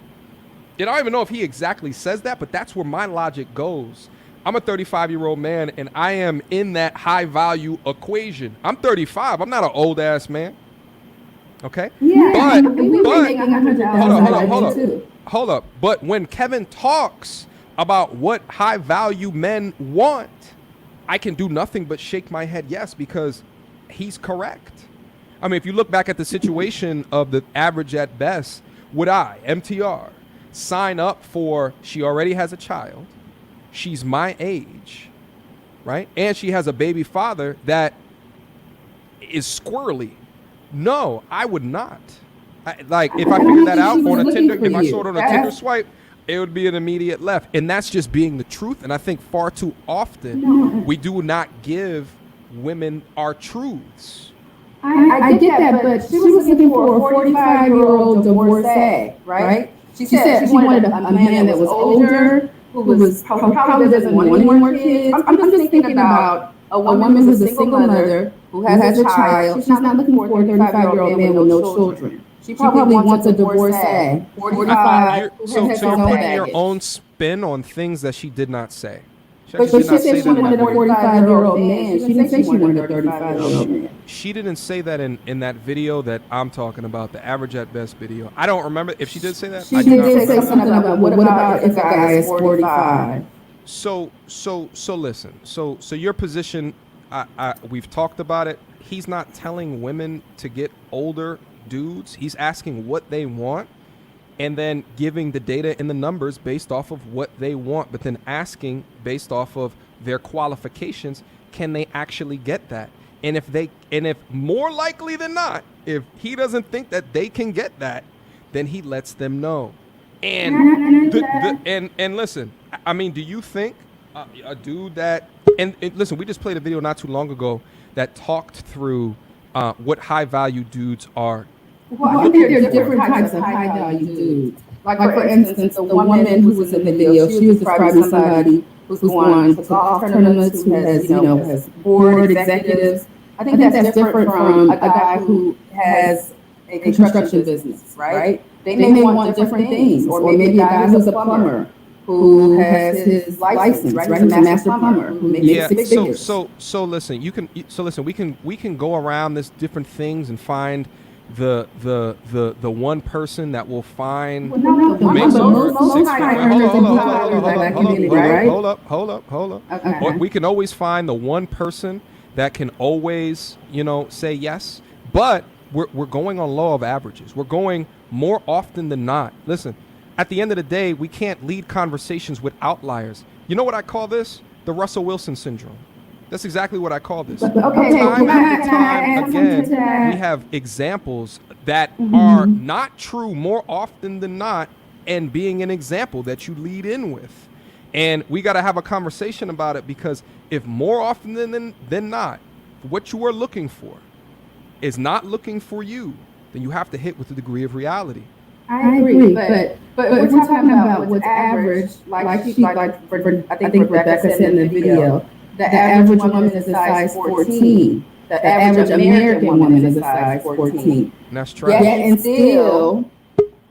And I don't even know if he exactly says that, but that's where my logic goes. I'm a 35-year-old man, and I am in that high-value equation. I'm 35. I'm not an old-ass man. Okay? Yeah, but hold up. But when Kevin talks about what high-value men want, I can do nothing but shake my head yes, because he's correct. I mean, if you look back at the situation of the average at best, would I, MTR, sign up for, she already has a child, she's my age, right? And she has a baby father that is squirrely. No, I would not. If I figured that out on a Tinder, if I saw it on a Tinder swipe, it would be an immediate left. And that's just being the truth. And I think far too often we do not give women our truths. I get that, but she was looking for a 45-year-old divorcee, right? She said she wanted a man that was older, who was probably doesn't want any more kids. I'm just thinking about a woman who's a single mother who has a child. She's not looking for a 35-year-old man with no children. She probably wants a divorcee, 45. So you're putting your own spin on things that she did not say. But she said she wanted a 45-year-old man. She didn't say she wanted a 35-year-old man. She didn't say that in that video that I'm talking about, the average at best video. I don't remember if she did say that. She did say something about what about if a guy is 45? So listen. So your position, we've talked about it. He's not telling women to get older dudes. He's asking what they want, and then giving the data and the numbers based off of what they want, but then asking based off of their qualifications, can they actually get that? And if more likely than not, if he doesn't think that they can get that, then he lets them know. And and listen, I mean, do you think a dude that and listen, we just played a video not too long ago that talked through what high value dudes are. Well, I think there are different types of high value dudes. Like for instance, the woman who was in the video, she was describing somebody who's gone to golf tournaments, who has, has board executives. I think that's different from a guy who has a construction business, right? They may want different things, or maybe a guy who's a plumber who has his license, right? He's a master plumber who makes six figures. So listen, we can go around this different things and find the one person that will find hold up. Okay. We can always find the one person that can always, say yes, but we're going on law of averages. We're going more often than not. Listen, at the end of the day, we can't lead conversations with outliers. You know what I call this? The Russell Wilson syndrome. That's exactly what I call this. Okay, time after time again, we have examples that are not true more often than not, and being an example that you lead in with. And we got to have a conversation about it, because if more often than not, what you are looking for is not looking for you, then you have to hit with a degree of reality. I agree, but we're talking about what's average, I think Rebecca said in the video, the average woman is a size 14. The average American woman is a size 14. That's trash. Yet and still,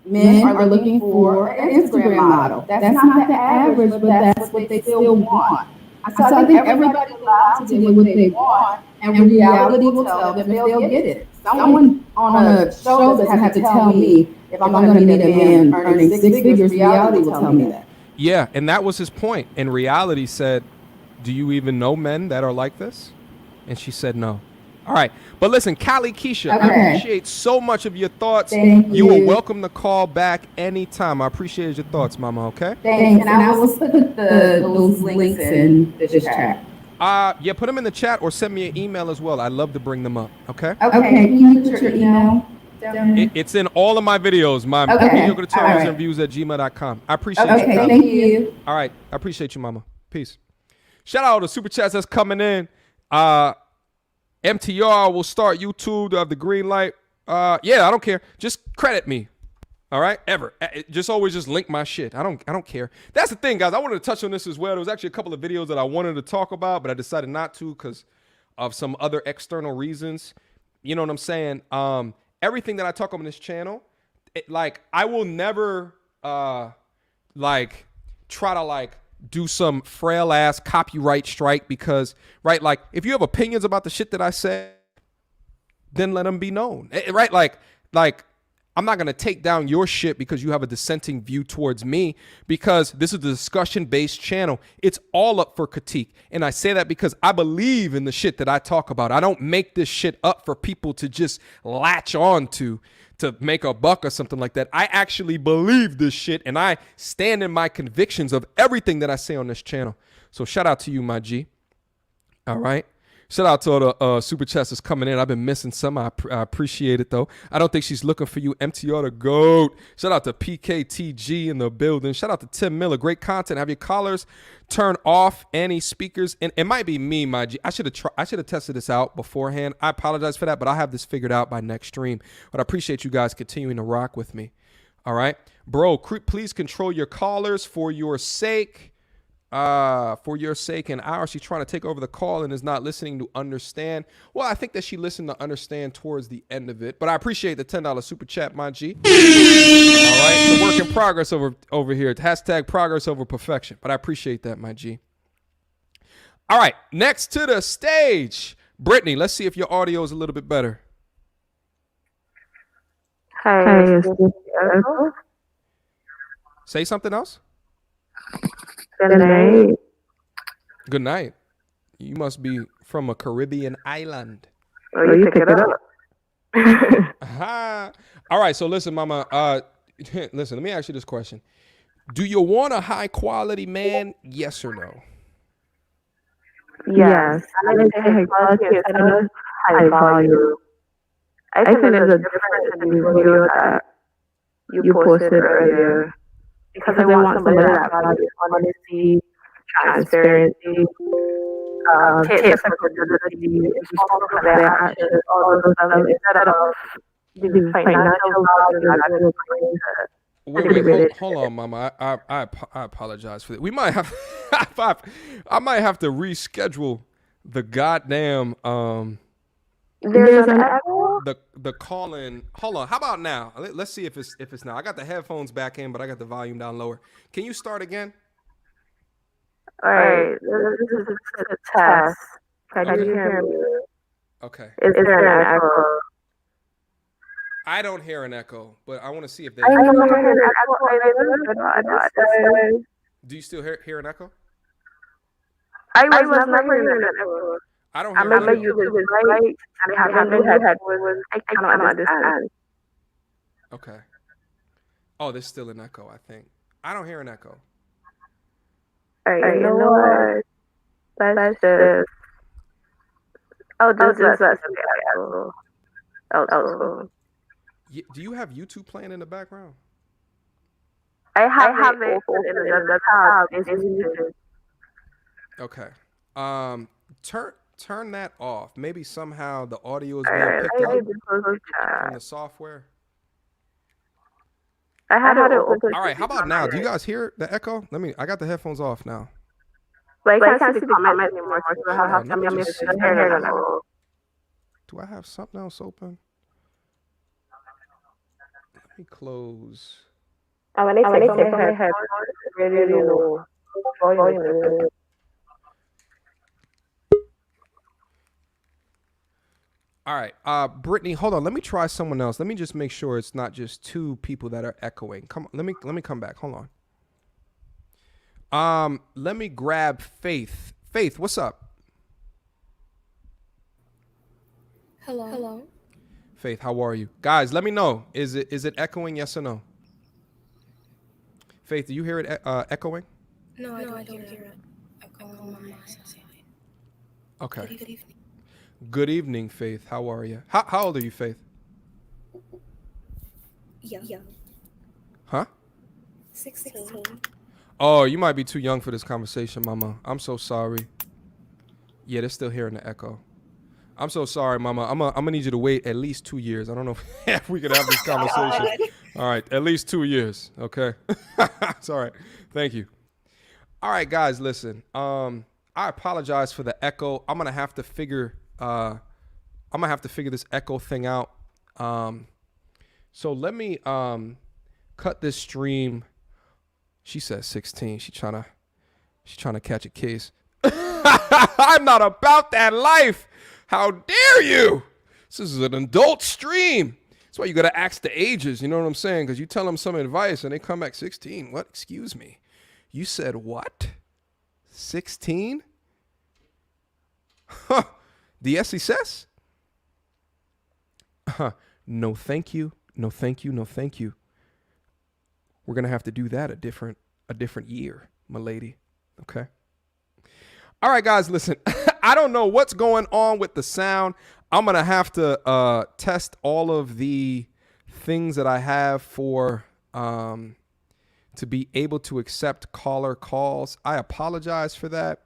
men are looking for an Instagram model. That's not the average, but that's what they still want. So I think everybody's allowed to get what they want, and reality will tell them if they'll get it. Someone on a show doesn't have to tell me if I'm going to meet a man earning six figures. Reality will tell me that. Yeah, and that was his point. And reality said, do you even know men that are like this? And she said no. All right. But listen, Callie Keisha, I appreciate so much of your thoughts. Thank you. You are welcome to call back anytime. I appreciate your thoughts, Mama, okay? Thanks. And I will put those links in the chat. Yeah, put them in the chat or send me an email as well. I'd love to bring them up, okay? Okay, can you put your email down there? It's in all of my videos, my Mediocre tutorials and reviews at gmail.com. I appreciate you. Okay, thank you. All right, I appreciate you, Mama. Peace. Shout out to Super Chats that's coming in. MTR will start YouTube to have the green light. Yeah, I don't care. Just credit me. All right, ever. Just always just link my shit. I don't care. That's the thing, guys. I wanted to touch on this as well. There was actually a couple of videos that I wanted to talk about, but I decided not to because of some other external reasons. You know what I'm saying? Everything that I talk on this channel, I will never try to do some frail ass copyright strike, because if you have opinions about the shit that I say, then let them be known, right? I'm not going to take down your shit because you have a dissenting view towards me, because this is a discussion-based channel. It's all up for critique. And I say that because I believe in the shit that I talk about. I don't make this shit up for people to just latch on to make a buck or something like that. I actually believe this shit, and I stand in my convictions of everything that I say on this channel. So shout out to you, my G. All right. Shout out to all the super chats that's coming in. I've been missing some. I appreciate it, though. I don't think she's looking for you. MTR the GOAT. Shout out to PKTG in the building. Shout out to Tim Miller. Great content. Have your collars turn off, any speakers. And it might be me, my G. I should have tested this out beforehand. I apologize for that, but I'll have this figured out by next stream. But I appreciate you guys continuing to rock with me. All right. Bro, please control your callers for your sake. And ours. She's trying to take over the call and is not listening to understand. Well, I think that she listened to understand towards the end of it, but I appreciate the $10 super chat, my G. All right, it's a work in progress over here. Hashtag progress over perfection, but I appreciate that, my G. All right, next to the stage, Brittany. Let's see if your audio is a little bit better. Hey, Say something else. good night. Good night. You must be from a Caribbean island. Oh, you pick it up. All right, so listen, Mama. Listen, let me ask you this question. Do you want a high quality man? Yes or no? Yes. I didn't say high quality, I said high value. I think there's a difference in the video that you posted earlier. Because I want somebody that values honesty, transparency, technical ability, responsible for their actions, all those stuff, instead of the financial value of doing things. Wait, hold on, Mama. I apologize for that. We might have, I might have to reschedule the goddamn There's an echo. the call in. Hold on. How about now? Let's see if it's now. I got the headphones back in, but I got the volume down lower. Can you start again? All right, this is a test. Can you hear me? Okay. Is there an echo? I don't hear an echo, but I want to see if I don't hear an echo. Do you still hear an echo? I was never hearing an echo. I don't hear I remember an echo. you was right, and I haven't new headphones. I cannot understand. Okay. Oh, there's still an echo, I think. I don't hear an echo. All right, you know what? Let's just. I'll just let the echo. Also. Do you have YouTube playing in the background? I have it open in the tab. It's YouTube. Okay. Turn that off. Maybe somehow the audio is being picked up from the software. I had it open. All right. How about now? Do you guys hear the echo? I got the headphones off now. But I can't see the comments anymore. So I have to miss the hearing echo. Do I have something else open? Let me close. When I take off my headphones, it's really low volume. All right, Brittany, hold on. Let me try someone else. Let me just make sure it's not just two people that are echoing. Come on, let me come back. Hold on. Let me grab Faith. Faith, what's up? Hello. Faith, how are you? Guys, let me know. Is it echoing? Yes or no? Faith, do you hear it echoing? No, I don't hear it echoing on my side. Okay. Good evening. Good evening, Faith. How are you? How old are you, Faith? Yeah. Huh? 16. Oh, you might be too young for this conversation, Mama. I'm so sorry. Yeah, they're still hearing the echo. I'm so sorry, Mama. I'm gonna need you to wait at least 2 years. I don't know if we could have this conversation. All right, at least 2 years. Okay. It's all right. Thank you. All right, guys, listen. I apologize for the echo. I'm gonna have to figure this echo thing out. So let me cut this stream. She says 16. She's trying to catch a case. I'm not about that life. How dare you? This is an adult stream. That's why you got to ask the ages. You know what I'm saying? Because you tell them some advice and they come back 16. What? Excuse me. You said what? 16? Huh. The SES? No, thank you. No, thank you. No, thank you. We're going to have to do that a different year, my lady. Okay. All right, guys, listen. I don't know what's going on with the sound. I'm going to have to test all of the things that I have for to be able to accept caller calls. I apologize for that.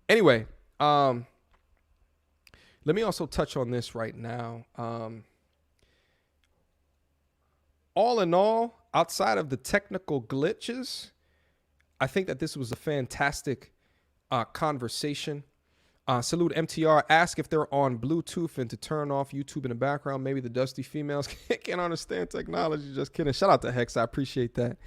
Anyway, let me also touch on this right now. All in all, outside of the technical glitches, I think that this was a fantastic conversation. Salute MTR. Ask if they're on Bluetooth and to turn off YouTube in the background. Maybe the dusty females can't understand technology. Just kidding. Shout out to Hex. I appreciate that.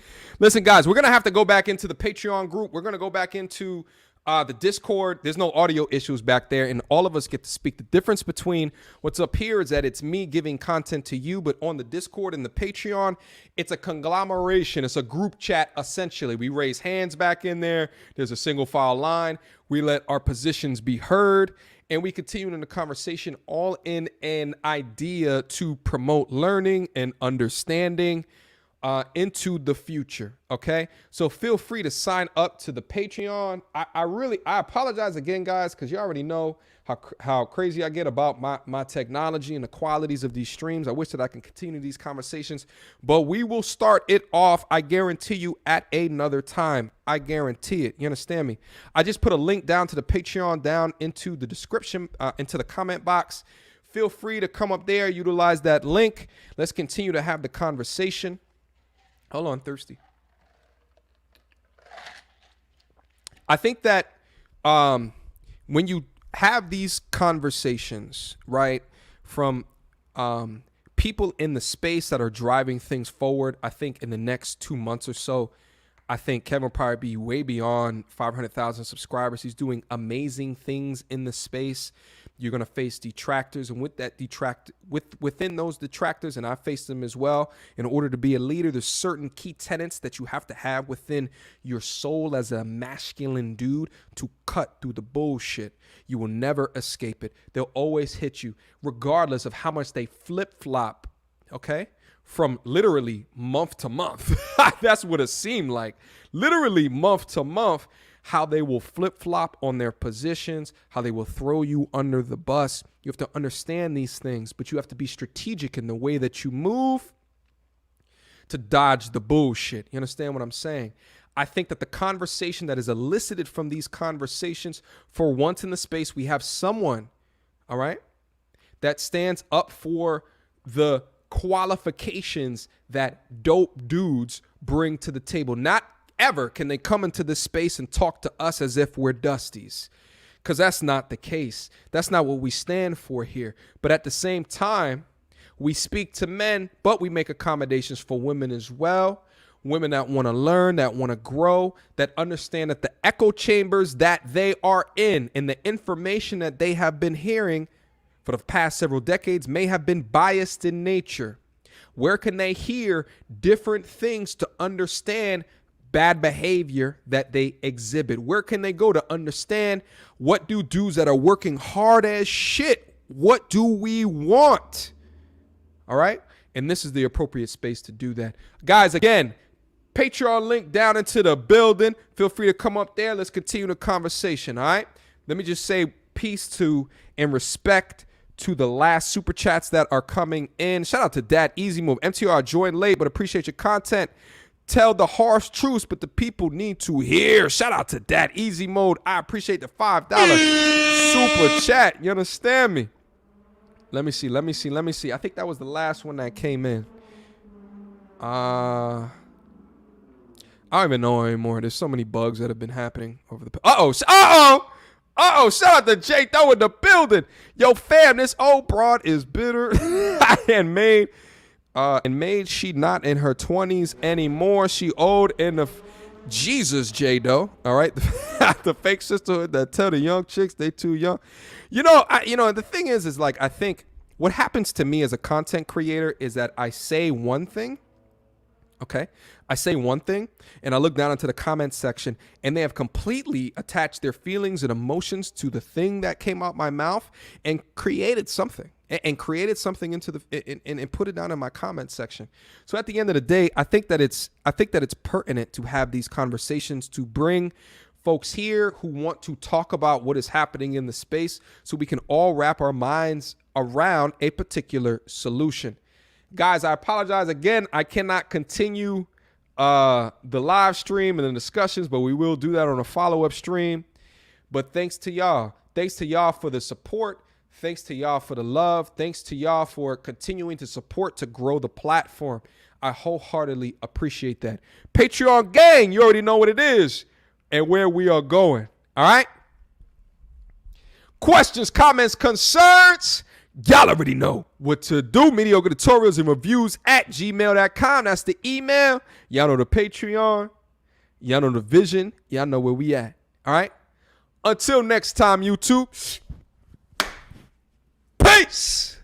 Listen, guys, we're going to have to go back into the Patreon group. We're going to go back into the Discord. There's no audio issues back there, and all of us get to speak. The difference between what's up here is that it's me giving content to you, but on the Discord and the Patreon, it's a conglomeration. It's a group chat, essentially. We raise hands back in there. There's a single file line. We let our positions be heard, and we continue in the conversation, all in an idea to promote learning and understanding into the future. Okay, so feel free to sign up to the Patreon. I apologize again, guys, because you already know how crazy I get about my technology and the qualities of these streams. I wish that I can continue these conversations, but we will start it off, I guarantee you, at another time. I guarantee it. You understand me? I just put a link down to the Patreon down into the description, into the comment box. Feel free to come up there, utilize that link. Let's continue to have the conversation. Hold on, thirsty. I think that when you have these conversations, right, from people in the space that are driving things forward, I think in the next 2 months or so, I think Kevin will probably be way beyond 500,000 subscribers. He's doing amazing things in the space. You're going to face detractors, and with that within those detractors, and I face them as well, in order to be a leader, there's certain key tenets that you have to have within your soul as a masculine dude to cut through the bullshit. You will never escape it. They'll always hit you, regardless of how much they flip-flop, okay? From literally month to month. That's what it seemed like. Literally month to month, how they will flip-flop on their positions, how they will throw you under the bus. You have to understand these things, but you have to be strategic in the way that you move to dodge the bullshit. You understand what I'm saying? I think that the conversation that is elicited from these conversations, for once in the space, we have someone, all right, that stands up for the qualifications that dope dudes bring to the table. Not ever can they come into this space and talk to us as if we're dusties, because that's not the case. That's not what we stand for here. But at the same time, we speak to men, but we make accommodations for women as well. Women that want to learn, that want to grow, that understand that the echo chambers that they are in and the information that they have been hearing for the past several decades may have been biased in nature. Where can they hear different things to understand bad behavior that they exhibit? Where can they go to understand what do dudes that are working hard as shit, what do we want? All right? And this is the appropriate space to do that. Guys, again, Patreon link down into the building. Feel free to come up there. Let's continue the conversation, all right? Let me just say peace to and respect to the last super chats that are coming in. Shout out to Dad Easy Move. MTR joined late, but appreciate your content. Tell the harsh truths, but the people need to hear. Shout out to Dad Easy Mode. I appreciate the $5 super chat. You understand me? Let me see. I think that was the last one that came in. I don't even know anymore. There's so many bugs that have been happening over the shout out to Jay Though in the building. Yo, fam, this old broad is bitter. and made she not in her 20s anymore. She old in the Jesus, Jay Doe. All right. The fake sisterhood that tell the young chicks they too young. The thing is like, I think what happens to me as a content creator is that I say one thing. Okay. I say one thing and I look down into the comment section and they have completely attached their feelings and emotions to the thing that came out my mouth and created something and into and put it down in my comment section. So at the end of the day, I think that it's pertinent to have these conversations to bring folks here who want to talk about what is happening in the space so we can all wrap our minds around a particular solution. Guys, I apologize again. I cannot continue the live stream and the discussions, but we will do that on a follow-up stream. But thanks to y'all. Thanks to y'all for the support. Thanks to y'all for the love. Thanks to y'all for continuing to support to grow the platform. I wholeheartedly appreciate that. Patreon gang, you already know what it is and where we are going. All right? Questions, comments, concerns? Y'all already know what to do. Mediocre tutorials and reviews at gmail.com. That's the email. Y'all know the Patreon. Y'all know the vision. Y'all know where we at. All right? Until next time, YouTube. Peace.